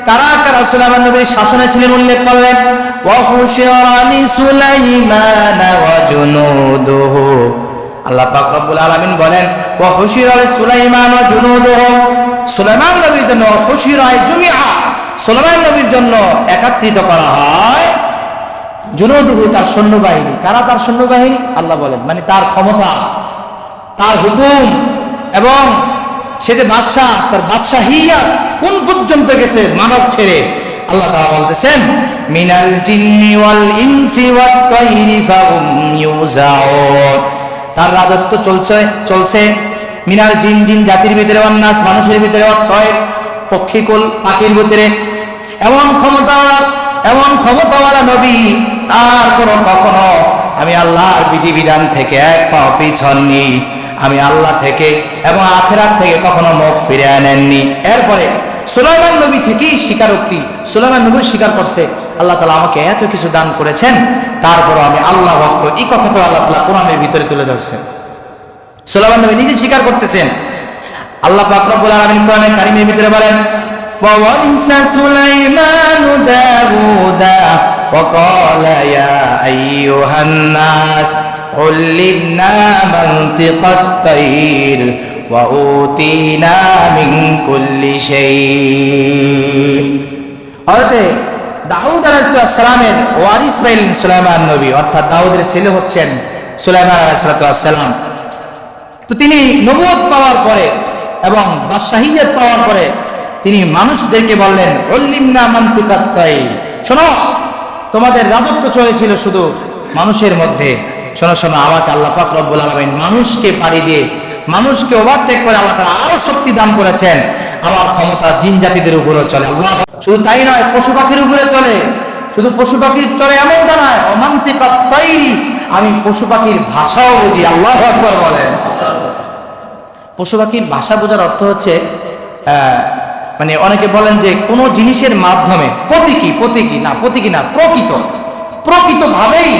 কারা কারা সুলাইমান নবীর শাসনে ছিলেন উল্লেখ করলেন। ওয়া হুশিরা লিসুলাইমান ওয়া জুনুদুহু। আল্লাহ পাক রব্বুল আলামিন বলেন, ওয়া হুশিরা লিসুলাইমান ওয়া জুনুদুহু। সুলাইমান নবীর জন্য হুশিরা জুমিআ, সুলাইমান নবীর জন্য একত্রিত করা হয় জুনুদুহু, তার সৈন্যবাহিনী। কারা তার সৈন্যবাহিনী? আল্লাহ বলেন, মানে তার ক্ষমতা, তার হুকুম, এবং সে যে বাদশাহ, তার বাদশাহিয়া কোন পর্যন্ত গেছে মানব ছেড়ে। আল্লাহ তাআলা বলতেছেন, মিনাল জিন্নি ওয়াল ইনসি ওয়াত তায়রি ফাহুম ইউজাউন। তার রাজত্ব চলছে মিনাল জিন, জিন জাতির ভিতরে, ওয়ান নাস, মানুষের ভিতরে, ওয়াত তায়র, পক্ষীকুল, পাখির ভিতরে। এমন ক্ষমতাওয়ালা নবী, তারপর কখনো আমি আল্লাহর বিধিবিধান থেকে এক পাও পিছন নি, আমি আল্লাহ থেকে এবং আখিরাত থেকে কখনো মুখ ফিরে আনেননি। এরপরে সুলাইমান নবী থেকেই স্বীকারোক্তি, সুলাইমান নবী স্বীকার করছে, আল্লাহ তাআলা আমাকে এত কিছু দান করেছেন, তারপর আমি আল্লাহ ভক্ত। এই কথাটা আল্লাহ তাআলা কোরআনের ভিতরে তুলে ধরছেন। সুলাইমান নবী নিজে স্বীকার করতেছেন। আল্লাহ পাক রব্বুল আলামিন কোরআনে কারীমের ভিতরে বলেন, ওয়া ওয়ারিসা সুলাইমানু দাউদা ওয়া ক্বালা ইয়া আইয়ুহান নাস উল্লিমনা মানতিকাত তায়র ওয়া উতিনা মিন কুল্লি শাই। হযরত দাউদ আলাইহিস সালামের ওয়ারিস হলেন সুলাইমান নবী, অর্থাৎ দাউদের ছেলে হচ্ছেন সুলাইমান আলাইহিস সালাম। তো তিনি নবুয়ত পাওয়ার পরে এবং বাদশাহিয়ত পাওয়ার পরে তিনি মানুষদেরকে বললেন, উল্লিমনা মানতিকাত তায়র, শোনো, তোমাদের রাজত্ব চলেছিল শুধু মানুষের মধ্যে, শোনো শোনো, আমাকে আল্লাহ পাক রব্বুল আলামিন মানুষকে পাড়ি দিয়ে, মানুষকে ওভারটেক করে আল্লাহ তাআলা আরো শক্তি দান করেছেন। আমার ক্ষমতা জিন জাতিদের উপরেও চলে। আল্লাহ শুধু তাই নয়, পশু পাখির উপরে চলে। শুধু পশু পাখির চলে এমনটা নয়, অমান্তিকাত তায়রি, আমি পশু পাখির ভাষাও বুঝি। আল্লাহু আকবার বলেন। পশু পাখির ভাষা বোঝার অর্থ হচ্ছে, মানে অনেকে বলেন যে কোন জিনিসের মাধ্যমে, প্রকৃতভাবেই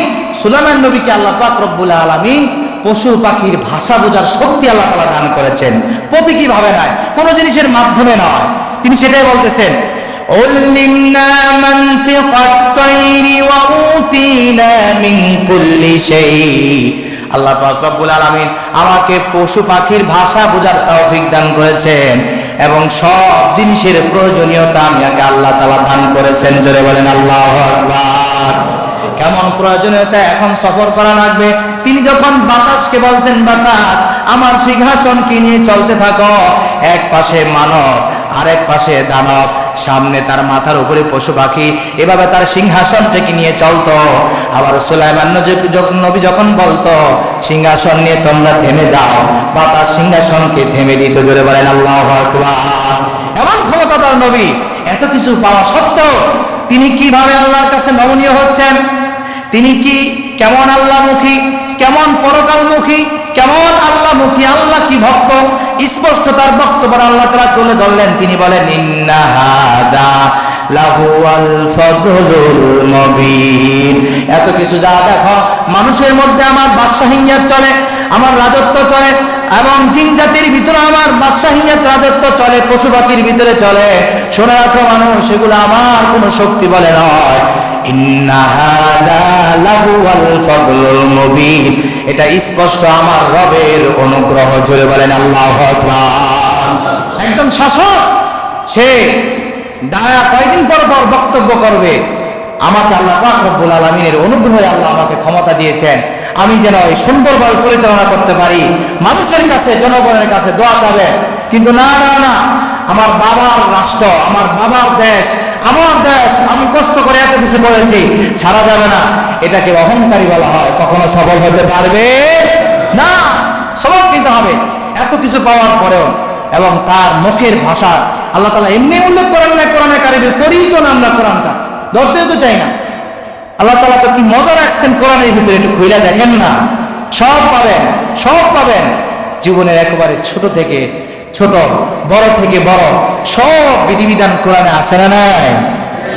সুলাইমান নবীকে আল্লাহ পাক রব্বুল আলামিন পশু পাখির ভাষা বোঝার শক্তি আল্লাহ তাআলা দান করেছেন। প্রতীকী ভাবে নয়, কোন জিনিসের মাধ্যমে নয়। তিনি সেটাই বলতেছেন, উল্লিমনা মানতিকাত তায়রি ওয়া উতিনা মিন কুল্লি শাই। আল্লাহ পাক রব্বুল আলামিন আমাকে পশু পাখির ভাষা বোঝার তৌফিক দান করেছেন এবং সব জিনিসের প্রয়োজনীয়তা আমাকে আল্লাহ তাআলা দান করেছেন। জোরে বলেন আল্লাহু আকবার। কেমন প্রয়োজনীয়তা? এখন সফর করা লাগবে। তিনি যখন বাতাসকে বলতেন, বাতাস আমার সিংহাসনকে নিয়ে চলতে থাকো, এক পাশে মানব, আরেক পাশে দানব, সামনে তার মাথার উপরে পশু পাখি, এভাবে তার সিংহাসনটাকে নিয়ে চলতো। আবার সুলাইমান নবী যখন বলতো সিংহাসন নিয়ে তোমরা থেমে যাও, বাতাস সিংহাসনকে থেমে দিত। জোরে বলেন আল্লাহু আকবার। এমন ক্ষমতাধর নবী, এত কিছু পাওয়া সত্ত্বেও তিনি কিভাবে আল্লাহর কাছে নমনীয় হচ্ছেন, তিনি কি কেমন আল্লাহমুখী, কেমন পরকালমুখী, কেমন আল্লাহমুখী, আল্লাহ কি ভক্ত, স্পষ্ট তার বক্তব্য আল্লাহ তাআলা তুলে ধরলেন। তিনি বলেন ইন্না হাযা লাহুয়াল ফাদলুল মুবিন। এত কিছু যা দেখো মানুষের মধ্যে আমার বাদশাহিয়াত চলে, আমার রাজত্ব চলে, এবং জিন জাতির ভিতরে আমার বাদশাহিয়াত রাজত্ব চলে, পশু পাখির ভিতরে চলে। শোনা রাখো মানুষ, এগুলো আমার কোনো শক্তি বলে নয়। ইন্না হাযা লাহুয়াল ফাদলুল মুবিন, এটা স্পষ্ট আমার রবের অনুগ্রহ। জোরে বলেন আল্লাহু আকবার। একজন শাসক, সে দায়া কয়দিন পর পর বক্তব্য করবে, আমাকে আল্লাহ পাক রব্বুল আলামিনের অনুগ্রহে আল্লাহ আমাকে ক্ষমতা দিয়েছেন, আমি যেন এই সুন্দরভাবে পরিচালনা করতে পারি। মানুষের কাছে, জনগণের কাছে দোয়া চাবে, কিন্তু না না না, আমার বাবার রাষ্ট্র, আমার বাবার দেশ, আমার দেশ, আমি কষ্ট করে এত কিছু করেছি, ছাড়া যাবে না, এটাকে অহংকারী বলা হয়। কখনো সফল হতে পারবে না, সবক দিতে হবে এত কিছু পাওয়ার পরেও। এবং তার মুখের ভাষা আল্লাহ তাআলা এমনি উল্লেখ করেন না কোরআনে কারিমে, পড়িই তো না আমরা কোরআনটা, ধরতেও তো চাই না। আল্লাহ তাআলা তো কি মজা রাখছেন কোরআনের ভিতরে, একটু খুলে দেখেন না, সব পাবেন, সব পাবেন। জীবনের একেবারে ছোট থেকে ছোট, বড় থেকে বড়, সব বিধিবিধান কোরআনে আছে না নাই?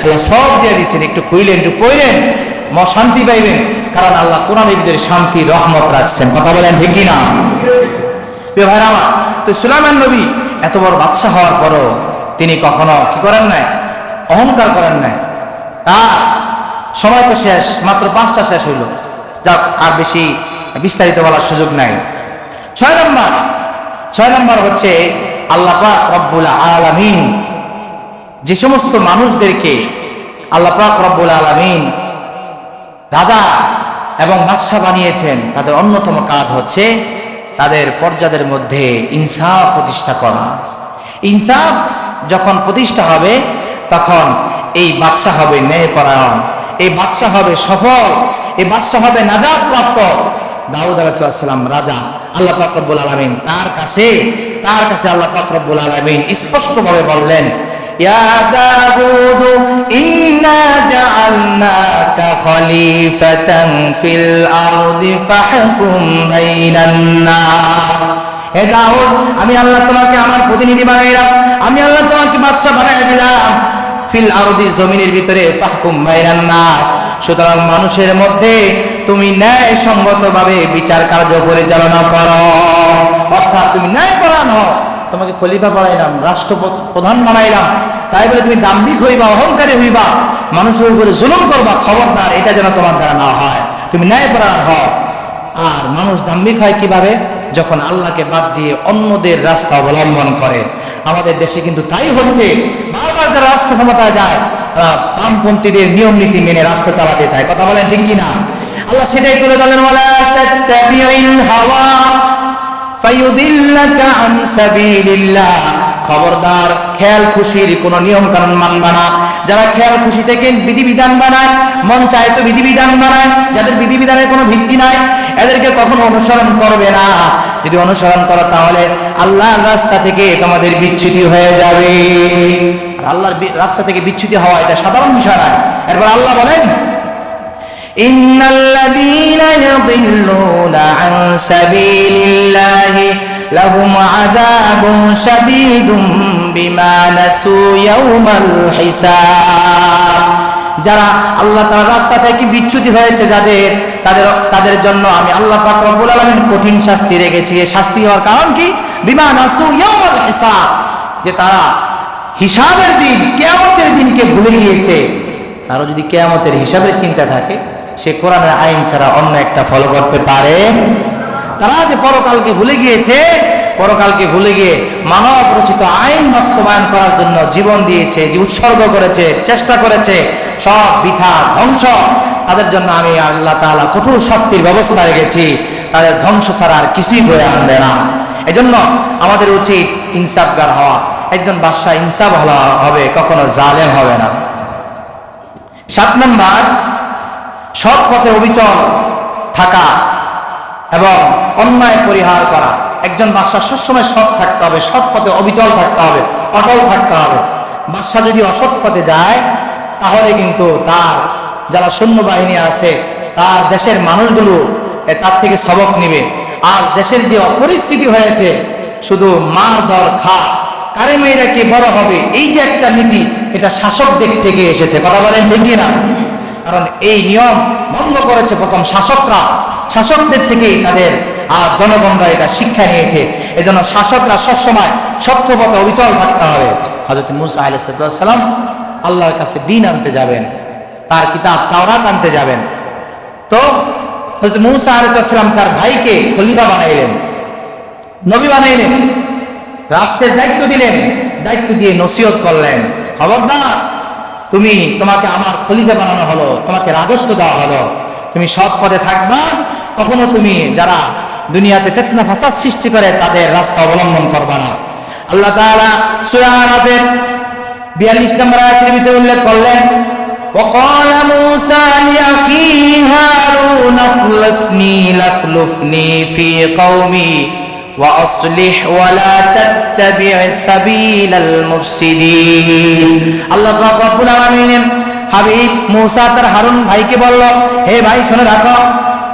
আল্লাহ সব দিয়ে দিচ্ছেন, একটু খুইলেন, একটু পড়লেন, শান্তি পাইবেন। কারণ আল্লাহ কোরআনের ভিতরে শান্তি, রহমত রাখছেন। কথা বলেন ঠিক কিনা? প্রিয় ভাইরা আমার, তো সুলাইমান নবী এত বড় বাদশা হওয়ার পরও তিনি কখনো কি করেন নাই? অহংকার করেন নাই। তার সময় তো শেষ, মাত্র 5টা শেষ হইল, যাক আর বেশি বিস্তারিত বলার সুযোগ নাই। 6 নম্বর হচ্ছে আল্লাহ পাক রব্বুল আলামিন যে সমস্ত মানুষদেরকে আল্লাহ পাক রব্বুল আলামিন রাজা এবং বাদশা বানিয়েছেন, তাদের অন্যতম কাজ হচ্ছে তাদের পর্যাদের মধ্যে ইনসাফ প্রতিষ্ঠা করা। ইনসাফ যখন প্রতিষ্ঠা হবে, তখন এই বাদশা হবে ন্যায়পরায়ণ, এই বাদশা হবে সফল, এই বাদশা হবে নাজাত প্রাপ্ত। দাউদ আলাইহিস সালাম রাজা, আল্লাহ পাক রব্বুল আলামিন তার কাছে আল্লাহ পাক রব্বুল আলামিন স্পষ্টভাবে বললেন, ইয়া দাউদ ইন্না জাআলনাকা খলিফাতান ফিল আরদি ফাহকুম বাইনান নাস। হে দাউদ, আমি আল্লাহ তোমাকে আমার প্রতিনিধি বানাইলাম, আমি আল্লাহ তোমাকে বাদশা বানাই দিলাম, ফিল আরদি জমিনের ভিতরে, ফাহকুম বাইনান নাস, সুতরাং মানুষের মধ্যে তুমি ন্যায় সঙ্গতভাবে বিচার কার্য পরিচালনা করো। অর্থাৎ তুমি ন্যায়পরায়ণ হও। তোমাকে খলিফা বানাইলাম, রাষ্ট্রপ্রধান বানাইলাম, তাই বলে তুমি দাম্ভিক হইবা, অহংকারী হইবা, মানুষের উপরে জুলুম করবা, খবরদার, এটা যেন তোমার দ্বারা না হয়। তুমি ন্যায়পরায়ণ হও। আর মানুষ দাম্ভিক হয় কিভাবে? যখন আল্লাহকে বাদ দিয়ে অন্যদের রাস্তা অবলম্বন করে। আমাদের দেশে কিন্তু তাই হচ্ছে, বারবার যারা রাষ্ট্র ক্ষমতায় যায়, তারা বামপন্থীদের নিয়ম নীতি মেনে রাষ্ট্র চালাতে চায়। কথা বলেন ঠিক কিনা? আল্লাহ সেটাই তুলে ধরলেন, ওয়ালা তাত্তাবিউল হাওয়া ফায়ুদিল্লাকা আন সাবিলিল্লাহ। খবরদার, খেয়াল খুশির কোন নিয়ম কানুন মানবা না। যারা খেয়াল খুশি থেকে বিধিবিধান বানায়, মন চায় তো বিধিবিধান বানায়, যাদের বিধিবিধানের কোনো ভিত্তি নাই, এদেরকে কখনো অনুসরণ করবে না। যদি অনুসরণ করো তাহলে আল্লাহর রাস্তা থেকে তোমাদের বিচ্যুতি হয়ে যাবে। আর আল্লাহর রাস্তা থেকে বিচ্যুতি হওয়া এটা সাধারণ বিষয় না। এরপর আল্লাহ বলেন, ইন্নাল্লাযীনা ইয়াদিল্লুনা আন সাবিলিল্লাহি লাহুম আযাবুন শাদীদুম বিমা নাসু ইয়াউমাল হিসাব। যারা আল্লাহ তাআলার রাস্তা থেকে বিচ্যুতি হয়েছে, তাদের জন্য আমি আল্লাহ পাক রব্বুল আলামিন কঠিন শাস্তি রেখেছি। এই শাস্তি হওয়ার কারণ কি? বিমা নাসু ইয়াউমাল হিসাব, যে তারা হিসাবের দিন, কিয়ামতের দিনকে ভুলে গিয়েছে। আরো যদি কিয়ামতের হিসাবের চিন্তা থাকে, সে কোরআনের আইন ছাড়া অন্য একটা ফলো করতে পারে। তারা যে পরকালকে ভুলে গিয়েছে, পরকালকে ভুলে গিয়ে মানব রচিত আইন বাস্তবায়ন করার জন্য জীবন দিয়েছে, যে উৎসর্গ করেছে, চেষ্টা করেছে, সব বৃথা, ধ্বংস। তাদের জন্য আমি আল্লাহ তাআলা কঠোর শাস্তির ব্যবস্থা রেখেছি। তাদের ধ্বংস ছাড়া আর কিছুই বয়ে আনবে না। এজন্য আমাদের উচিত ইনসাফগার হওয়া। একজন বাদশা ইনসাফ হবে, কখনো জালেম হবে না। 7 নম্বর, সৎ পথে অবিচল থাকা এবং অন্যায় পরিহার করা। একজন বাদশা সবসময় সৎ থাকতে হবে, সৎ পথে অবিচল থাকতে হবে, অটল থাকতে হবে। বাদশা যদি অসৎ পথে যায়, তাহলে কিন্তু তার যারা সৈন্যবাহিনী আছে, তার দেশের মানুষগুলো তার থেকে সবক নিবে। আজ দেশের যে অপরিস্থিতি হয়েছে, শুধু মার দর খা, কারে মেয়েরা কে বড় হবে, এই যে একটা নীতি, এটা শাসকদের থেকে এসেছে। কথা বলেন ঠিক কি না? কারণ এই নিয়ম ভঙ্গ করেছে প্রথম শাসকরা, শাসকদের থেকেই তাদের জনগণরা এটা শিক্ষা নিয়েছে। এজন্য শাসকরা সবসময় সত্য পথে অবিচল থাকতে হবে। হযরত মুসা আলাইহিস সালাম আল্লাহর কাছে দ্বীন আনতে যাবেন, তার কিতাব তাওরাত আনতে যাবেন। তো হযরত মুসা আলাইহিস সালাম তার ভাইকে খলিফা বানাইলেন, নবী বানাইলেন, রাষ্ট্রের দায়িত্ব দিলেন, দায়িত্ব দিয়ে নসিহত করলেন, খবরদার, তোমাকে আমার খলিফা বানানো হলো, তোমাকে রাজত্ব দেওয়া হলো, তুমি সৎ পথে থাকবা, কখনো তুমি যারা দুনিয়াতে ফিতনা ফাসাদ সৃষ্টি করে তাদের রাস্তা অবলম্বন করবা না। আল্লাহ তাআলা সূরা আরাফের 42 নম্বর আয়াতের ভিতরে উল্লেখ করলেন, وقال موسى لأخيه هارون اخلفني في قومي وأصلح ولا تتبع سبيل المفسدين। আল্লাহ রাব্বুল আলামিন হাবিব মুসা তার হারুন ভাইকে বলল, হে ভাই শুনে রাখো,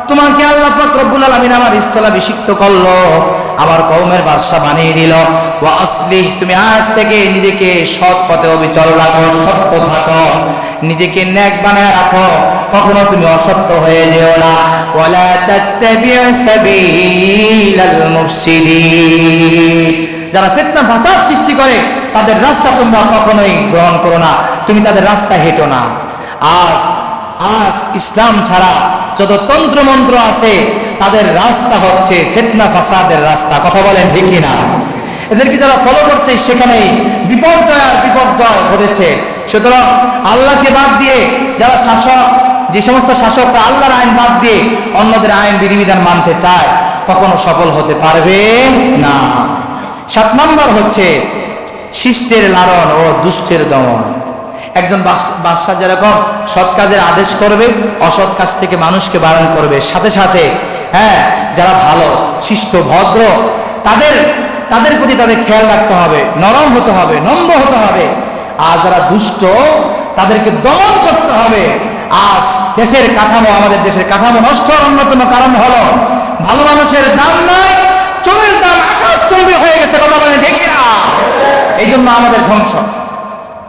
তোমাকে আল্লাহ পাক রব্বুল আলামিন আমার স্থলাভিষিক্ত করলো, আমার কওমের বাদশা বানিয়ে দিল। ওয়া আসলিহ, তুমি আজ থেকে নিজেকে সৎ পথে অবিচল রাখো, সত্য থাকো, নিজেকে নেক বানায় রাখো, কখনো তুমি অসত্য হয়ে যেও না। ওয়ালা তাত্তাবি সাবিলাল মুফসিদিন, যারা ফিতনা ফাসাদ সৃষ্টি করে তাদের রাস্তা তোমরা কখনোই গ্রহণ করো না, তুমি তাদের রাস্তা হেঁটো না। আজ ইসলাম ছাড়া যত তন্ত্র মন্ত্র আছে তাদের রাস্তা হচ্ছে ফিতনা ফাসাদের রাস্তা। কথা বলেন ঠিক কি না? এদেরকে যারা ফলো করছে সেখানেই বিপর্যয় আর বিপর্যয় ঘটেছে। সুতরাং আল্লাহকে বাদ দিয়ে যারা শাসক, যে সমস্ত শাসকরা আল্লাহর আইন বাদ দিয়ে অন্যদের আইন বিধিবিধান মানতে চায়, কখনো সফল হতে পারবে না। 7 নম্বর হচ্ছে শিষ্টের লালন ও দুষ্টের দমন। একজন বাদশা যেরকম সৎ কাজের আদেশ করবে, অসৎ কাজ থেকে মানুষকে বারণ করবে, সাথে সাথে যারা ভালো শিষ্ট ভদ্র তাদের প্রতি তাদের খেয়াল রাখতে হবে, নরম হতে হবে, নম্র হতে হবে। আর যারা দুষ্ট তাদেরকে দমন করতে হবে। আজ দেশের কাঠামো, আমাদের দেশের কাঠামো নষ্ট হওয়ার অন্যতম কারণ হলো ভালো মানুষের দাম নাই, চোরের দাম আকাশচুম্বী হয়ে গেছে। কথা বলে দেখি না, এই জন্য আমাদের ধ্বংস।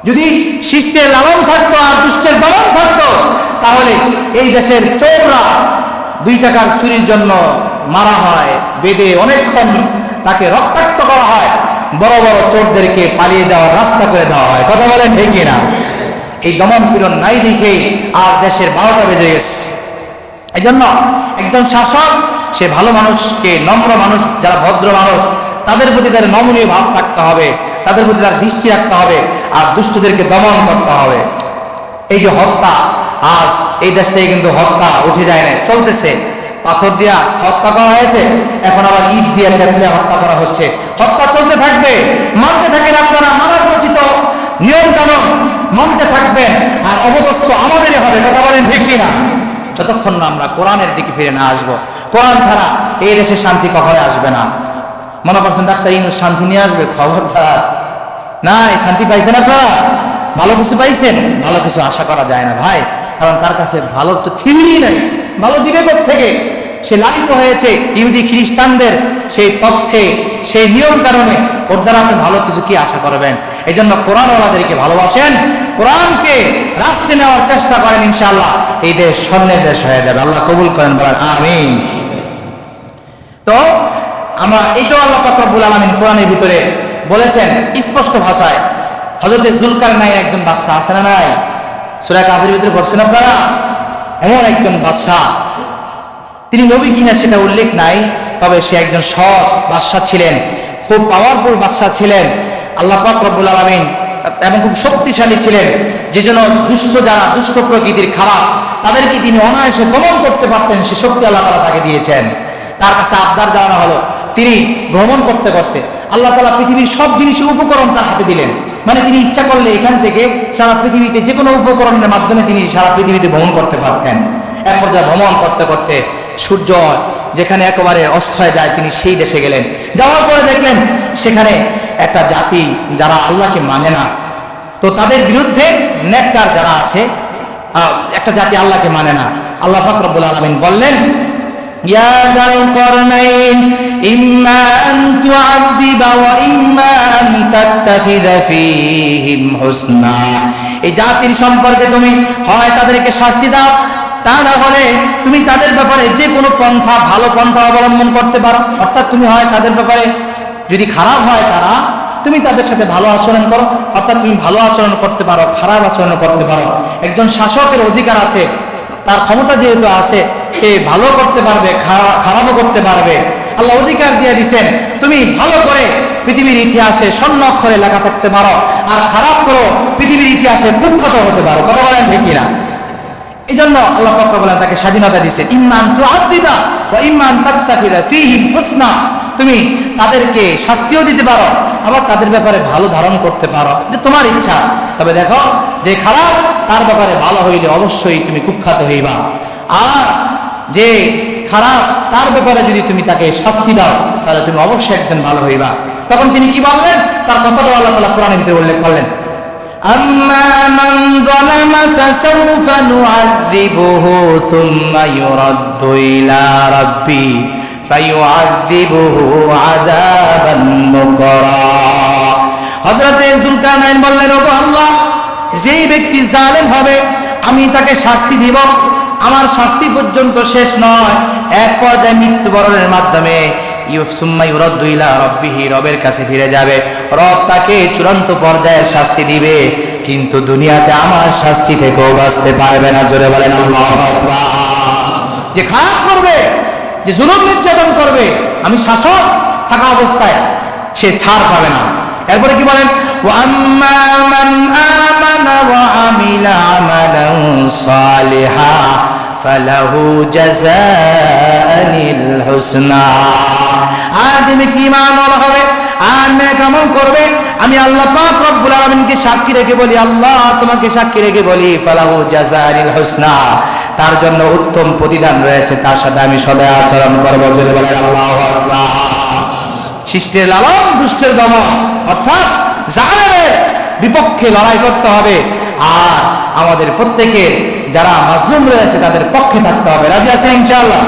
যদি শিষ্টের লালন থাকতো আর দুষ্টের দমন থাকতো, তাহলে এই দেশের চোররা 2 টাকার চুরির জন্য মারা হয়, বেঁধে অনেকক্ষণ তাকে রক্তাক্ত করা হয়, বড় বড় চোরদেরকে পালিয়ে যাওয়ার রাস্তা করে দেওয়া হয়। কথা বলেন ঠিক না? এই দমন পীড়ন নাই দেখেই আজ দেশের 12টা বেজে গেছে। এই জন্য একজন শাসক সে ভালো মানুষকে, নম্র মানুষ, যারা ভদ্র মানুষ তাদের প্রতি তার নমনীয় ভাব থাকতে হবে, তাদের প্রতি তার দৃষ্টি রাখতে হবে, আর দুষ্টদেরকে দমন করতে হবে। এই যে হত্যা, আজ এই দেশটাই কিন্তু হত্যা উঠে যায় না, চলতেছে। পাথর দিয়া হত্যা করা হয়েছে, এখন আবার ইট দিয়া থেতলে হত্যা করা হচ্ছে। হত্যা চলতে থাকবে, মানতে থাকেন আপনারা, মানার রচিত নিয়ম কানুন মানতে থাকবেন, আর অবদস্ত আমাদেরই হবে। কথা বলেন ঠিক কিনা? যতক্ষণ না আমরা কোরআনের দিকে ফিরে না আসবো, কোরআন ছাড়া এই দেশে শান্তি কখনো আসবে না। মনে করছেন ডাক্তার ইউনূস শান্তি নিয়ে আসবে? খবরদার নাই। শান্তি পাইছেন আপনারা? ভালো কিছু পাইছেন? ভালো কিছু আশা করা যায় না ভাই, কারণ তার কাছে ভালো তো থিওরি নাই, ভালো দিবে থেকে। সে লালিত হয়েছে ইহুদি খ্রিস্টানদের সেই তথ্যে, সেই নিয়ম কারণে। ওর দ্বারা আপনি ভালো কিছু কি আশা করবেন? এই জন্য কোরআনওয়ালাদেরকে ভালোবাসেন, কোরআনকে রাষ্ট্রে নেওয়ার চেষ্টা করেন, ইনশাআল্লাহ এই দেশ স্বর্ণের দেশ হয়ে যাবে। আল্লাহ কবুল করেন, বলেন আমিন। তো আমরা এটাও আল্লাহ পাক রব্বুল আলামিন কোরআনের ভিতরে বলেছেন স্পষ্ট ভাষায়। হযরত যুলকারনাইন একজন বাদশা আছে না নাই? সূরা কাফের ভিতরে পড়ছেন আপনারা? এমন একজন বাদশা, তিনি নবী কিনা সেটা উল্লেখ নাই, তবে সে একজন সৎ বাদশা ছিলেন, খুব পাওয়ারফুল বাদশা ছিলেন আল্লাহ পাক রব্বুল আলামিন, এবং খুব শক্তিশালী ছিলেন। যে জন্য যারা দুষ্ট প্রকৃতির খারাপ তাদেরকে তিনি অনায়াসে দমন করতে পারতেন, সে শক্তি আল্লাহ তাআলা তাকে দিয়েছেন। তার কাছে আবদার জানানো হলো, তিনি ভ্রমণ করতে করতে আল্লাহ তাআলা পৃথিবীর সব জিনিসের উপকরণ তার হাতে দিলেন। মানে তিনি ইচ্ছা করলে এখান থেকে সারা পৃথিবীতে যে কোনো উপকরণের মাধ্যমে তিনি সারা পৃথিবীতে ভ্রমণ করতে পারতেন। এক পর্যায়ে ভ্রমণ করতে করতে সূর্য যেখানে একেবারে অস্ত হয়ে যায়, তিনি সেই দেশে গেলেন। যাওয়ার পরে দেখলেন সেখানে একটা জাতি যারা আল্লাহকে মানে না, তো তাদের বিরুদ্ধে নেককার যারা আছে, একটা জাতি আল্লাহকে মানে না। আল্লাহ পাক রব্বুল আলামিন বললেন ইয়া যাল করনাইন ইম্মা আন তুআযিবা ওয়া ইম্মা আন তাত্তাখিযা ফীহিম হুসনা। এই জাতির সম্পর্কে তুমি হয় তাদেরকে শাস্তি দাও, তা না হলে তুমি তাদের ব্যাপারে যে কোনো পন্থা, ভালো পন্থা অবলম্বন করতে পারো। অর্থাৎ তুমি হয় তাদের ব্যাপারে যদি খারাপ হয় তারা, তুমি তাদের সাথে ভালো আচরণ করো, অর্থাৎ তুমি ভালো আচরণ করতে পারো, খারাপ আচরণ করতে পারো। একজন শাসকের অধিকার আছে, তার ক্ষমতা যেহেতু আছে, সে ভালো করতে পারবে, খারাপও করতে পারবে। আল্লাহ অধিকার দিয়ে দিচ্ছেন, তুমি ভালো করে পৃথিবীর ইতিহাসে স্বর্ণ অক্ষরে লেখা থাকতে পারো, আর খারাপ করো পৃথিবীর ইতিহাসে কুখ্যাত হতে পারো। কথা বলেন ঠিক কিনা? এই জন্য আল্লাহ পাক বলেন তাকে স্বাধীনতা দিচ্ছেন, ইম্মান তুআযিবা ওয়া ইম্মান তাত্তাখিযা ফীহিম হুসনা। তুমি তাদেরকে শাস্তিও দিতে পারো, আবার তাদের ব্যাপারে ভালো ধারণ করতে পারো, যে তোমার ইচ্ছা। তবে দেখো, যে খারাপ তার ব্যাপারে ভালো হইলে অবশ্যই তুমি কুখ্যাত হইবা, আর যে খারাপ তার ব্যাপারে যদি তুমি তাকে শাস্তি দাও তাহলে তুমি অবশ্যই একজন ভালো হইবা। তখন তিনি কি বললেন, তার কথাটা আল্লাহ তাআলা কোরআনের ভিতরে উল্লেখ করলেন, أما من ظلم فسوف نعذبه ثم يرد إلى ربه فيعذبه عذابا نكرا। হযরত যুলকারনাইন বললেন, ওগো আল্লাহ, যেই ব্যক্তি জালেম হবে আমি তাকে শাস্তি দিব। আমার শাস্তি পর্যন্ত শেষ নয়, এক পর্যায়ে মৃত্যুবরণের মাধ্যমে রবের কাছে ফিরে যাবে, রব তাকে চূড়ান্ত পর্যায়ের শাস্তি দিবে, কিন্তু দুনিয়াতে আমার শাস্তি থেকেও বাঁচতে পারবে না। জোরে বলেন আল্লাহু আকবার। যে খারাপ করবে, যে জুলুম নির্যাতন করবে, আমি শাসক থাকা অবস্থায় সে ছাড় পাবে না। এরপরে কি বলেন, ওয়া আম্মা মান আমানা ওয়া আমিলা আমালান সালিহা ফালাহু জাযানিল হুসনা। আর যে ব্যক্তি ঈমানওয়াল হবে আর নেক আমল করবে, আমি আল্লাহ পাক রব্বুল আলামিনকে সাক্ষী রেখে বলি, আল্লাহ তোমাকে সাক্ষী রেখে বলি, ফালাহু জাযানিল হুসনা, তার জন্য উত্তম প্রতিদান রয়েছে, তার সাথে আমি সদয় আচরণ করব। জোরে বলেন আল্লাহু আকবার। শিষ্টের লালন, দুষ্টের দমন, অর্থাৎ জালেমের বিপক্ষে লড়াই করতে হবে, আর আমাদের প্রত্যেকের যারা মাজলুম রয়েছে তাদের পক্ষে থাকতে হবে। রাজি আছেন ইনশাআল্লাহ?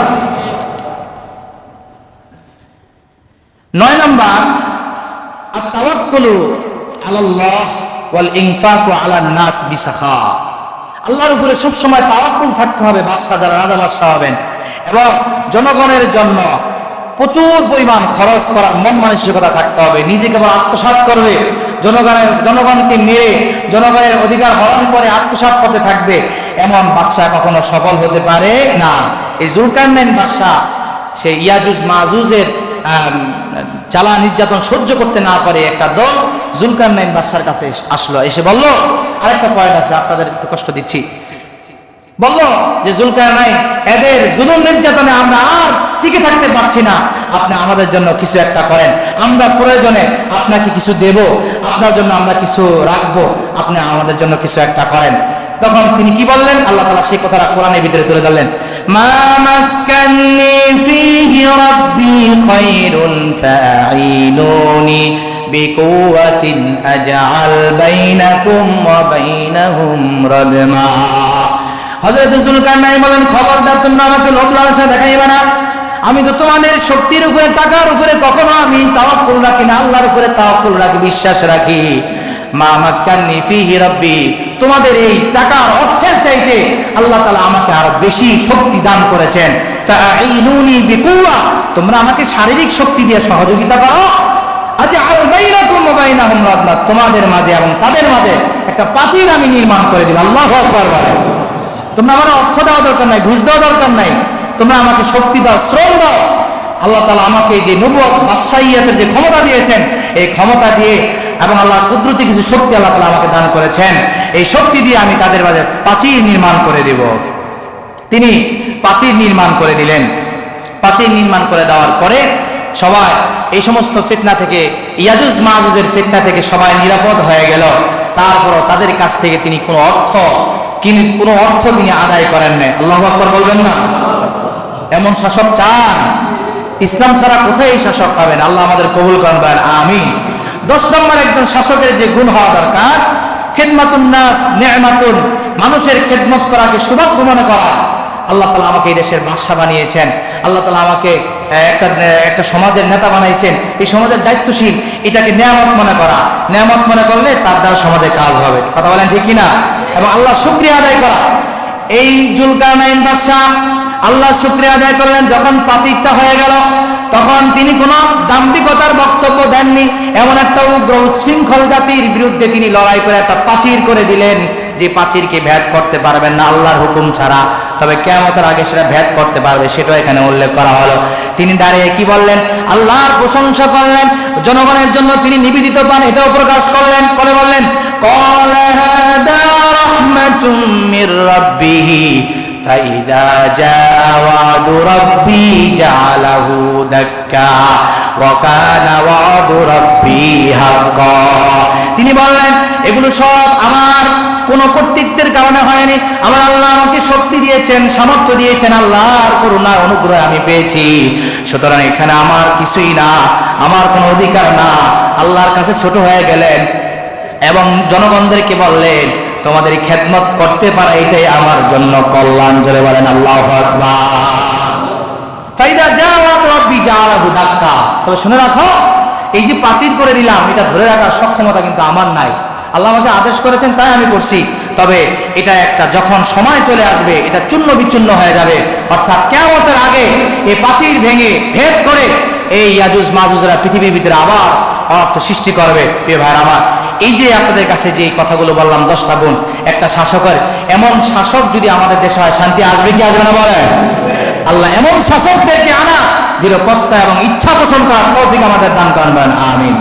9 নম্বর, আত-তাওয়াক্কুলু আলাল্লাহ ওয়াল ইনফাকু আলান নাস বিসাখা। আল্লাহর উপরে সব সময় তাওয়াক্কুল থাকতে হবে, বাদশা যারা রাজা বাদশা হবেন, এবং জনগণের জন্য প্রচুর পরিমাণ খরচ করার মন মানসিকতা থাকতে হবে। নিজে কেবল আত্মসাৎ করবে, জনগণকে মেরে জনগণের অধিকার হরণ করে আত্মসাৎ করতে থাকবে, এমন বাদশা কখনো সফল হতে পারে না। এই যুলকারনাইন বাদশা সেই ইয়াজুজ মাজুজের জ্বালা নির্যাতন সহ্য করতে না পারে একটা দল যুলকারনাইন বাদশার কাছে আসলো, এসে বলল, আরেকটা পয়েন্ট আছে, আপনাদের একটু কষ্ট দিচ্ছি, বলল যে যুলকারনাইন, এদের জুলুম নির্যাতনে আমরা আর টিকে থাকতে পারছি না, আপনি আমাদের জন্য কিছু একটা করেন, আমরা প্রয়োজনে আপনাকে কিছু দেব, আপনার জন্য আমরা কিছু রাখবো, আপনি আমাদের জন্য কিছু একটা করেন। তখন তিনি কি বললেন, আল্লাহ তাআলা সেই কথাটা কোরআনের ভিতরে তুলে ধরলেন, মা মাক্কান্নি ফীহি রাব্বি খায়রুন ফাঈনুনি বিকুওয়াতিন আজআল বাইনাকুম ওয়া বাইনাহুম রাদমা। হযরত যুলকারনাইন বলেন, খবরদার তোমরা আমাকে লোভ লালসা দেখাইবে না, আমি তো তোমাদের শক্তির উপরে, টাকার উপরে কখনো আমি তাওয়াক্কুল রাখি না, আল্লাহর উপরে তাওয়াক্কুল রাখি, বিশ্বাস রাখি। মা মাক্কান্নি ফীহি রাব্বি, তোমাদের এই টাকার অর্থের চাইতে আল্লাহ তাআলা আমাকে আরো বেশি শক্তি দান করেছেন। ফাঈনুনি বিকুওয়া, তোমরা আমাকে শারীরিক শক্তি দিয়ে সহযোগিতা করো। আজআল বাইনাকুম ওয়া বাইনাহুম রাদমা, তোমাদের মাঝে এবং তাদের মাঝে একটা প্রাচীর আমি নির্মাণ করে দিব। আল্লাহু আকবার বলেন। তোমরা আমার অর্থ দেওয়া দরকার নাই, ঘুষ দেওয়া দরকার নাই, তোমরা আমাকে শক্তি দাও, শ্রম দাও। আল্লাহ তাআলা আমাকে যে নবুয়ত, বাদশাহিয়াতের যে ক্ষমতা দিয়েছেন, এই ক্ষমতা দিয়ে এবং আল্লাহর কুদরতি কিছু শক্তি আল্লাহ তাআলা আমাকে দান করেছেন, এই শক্তি দিয়ে আমি তাদের মাঝে প্রাচীর নির্মাণ করে দেব। তিনি প্রাচীর নির্মাণ করে দিলেন। প্রাচীর নির্মাণ করে দেওয়ার পরে সবাই এই সমস্ত ফিতনা থেকে, ইয়াজুজ মাজুজের ফিতনা থেকে সবাই নিরাপদ হয়ে গেল। তারপরও তাদের কাছ থেকে তিনি কোনো অর্থ তিনি আদায় করেন নাই। আল্লাহু আকবার বলবেন না? এমন শাসক চান? ইসলাম ছাড়া কোথায় এই শাসক পাবেন? আল্লাহ আমাদের কবুল করেন, বলেন আমিন। 10 নম্বর, একজন শাসকের যে গুণ হওয়া দরকার, খিদমাতুন নাস নি'মাতুন, মানুষের খেদমত করাকে সৌভাগ্য মনে করা। আল্লাহ তাআলা আমাকে এই দেশের বাদশা বানিয়েছেন, আল্লাহ তাআলা আমাকে একটা সমাজের নেতা বানাইছেন, এই সমাজের দায়িত্বশীল, এটাকে নেয়ামত মনে করা। নেয়ামত মনে করলে তার দ্বারা সমাজে কাজ হবে। কথা বলেন ঠিক কিনা? এবং আল্লাহর শুকরিয়া আদায় করা। এই জুলকারনাইন বাদশা আল্লাহর শুকরিয়া আদায় করলেন। যখন প্রাচীরটা হয়ে গেল তখন তিনি কোনো দাম্ভিকতার বক্তব্য দেননি। এমন একটা উগ্র উচ্ছৃঙ্খল জাতির বিরুদ্ধে তিনি লড়াই করে একটা প্রাচীর করে দিলেন, যে প্রাচীরকে ভেদ করতে পারবেন না আল্লাহর হুকুম ছাড়া, তবে কিয়ামতের আগে সেটা ভেদ করতে পারবে, সেটাও এখানে উল্লেখ করা হলো। তিনি দাঁড়িয়ে কি বললেন? আল্লাহর প্রশংসা করলেন, জনগণের জন্য তিনি নিবেদিত পান এটাও প্রকাশ করলেন। করে বললেন ক্বালা হাদা রাহমাতুম মির রাব্বিহি ফাইদা জাআ ওয়াদু রাব্বি জাআলাহু দাক্কা ওয়া কানা ওয়াদু রাব্বি হাক্কা। তিনি বললেন এগুলো সব আমার কোন কর্তৃত্বের কারণে হয়নি, আমার আল্লাহ আমাকে শক্তি দিয়েছেন, সামর্থ্য দিয়েছেন, আল্লাহর করুণা অনুগ্রহ আমি পেয়েছি। সুতরাং এখানে আমার কিছুই না, আমার কোনো অধিকার না। আল্লাহর কাছে ছোট হয়ে গেলেন এবং জনগণদেরকে বললেন তোমাদের খেদমত করতে পারা এটাই আমার জন্য কল্যাণ। জোরে বলেন আল্লাহু আকবার। ফাইদা জাওয়া রাব্বি জাআলাহু দাক্কা। তবে শুনে রাখো, এই যে প্রাচীর করে দিলাম এটা ধরে রাখার সক্ষমতা কিন্তু আমার নাই, আল্লাহ আমাকে আদেশ করেছেন তাই আমি করছি। তবে এটা একটা যখন সময় চলে আসবে এটা চূর্ণ বিচূর্ণ হয়ে যাবে, অর্থাৎ কিয়ামতের আগে এই প্রাচীর ভেঙে ভেদ করে এই ইয়াজুজ মাজুজরা পৃথিবীর ভিতরে আবার অর্থ সৃষ্টি করবে। প্রিয় ভাইরা আমার, এই যে আপনাদের কাছে যে কথাগুলো বললাম 10টা গুণ একটা শাসকের, এমন শাসক যদি আমাদের দেশে হয় শান্তি আসবে কি আসবে না বলেন? আল্লাহ এমন শাসকদেরকে আনা নিরাপত্তা এবং ইচ্ছা পোষণ করার তৌফিক আমাদের দান করেন, আমিন।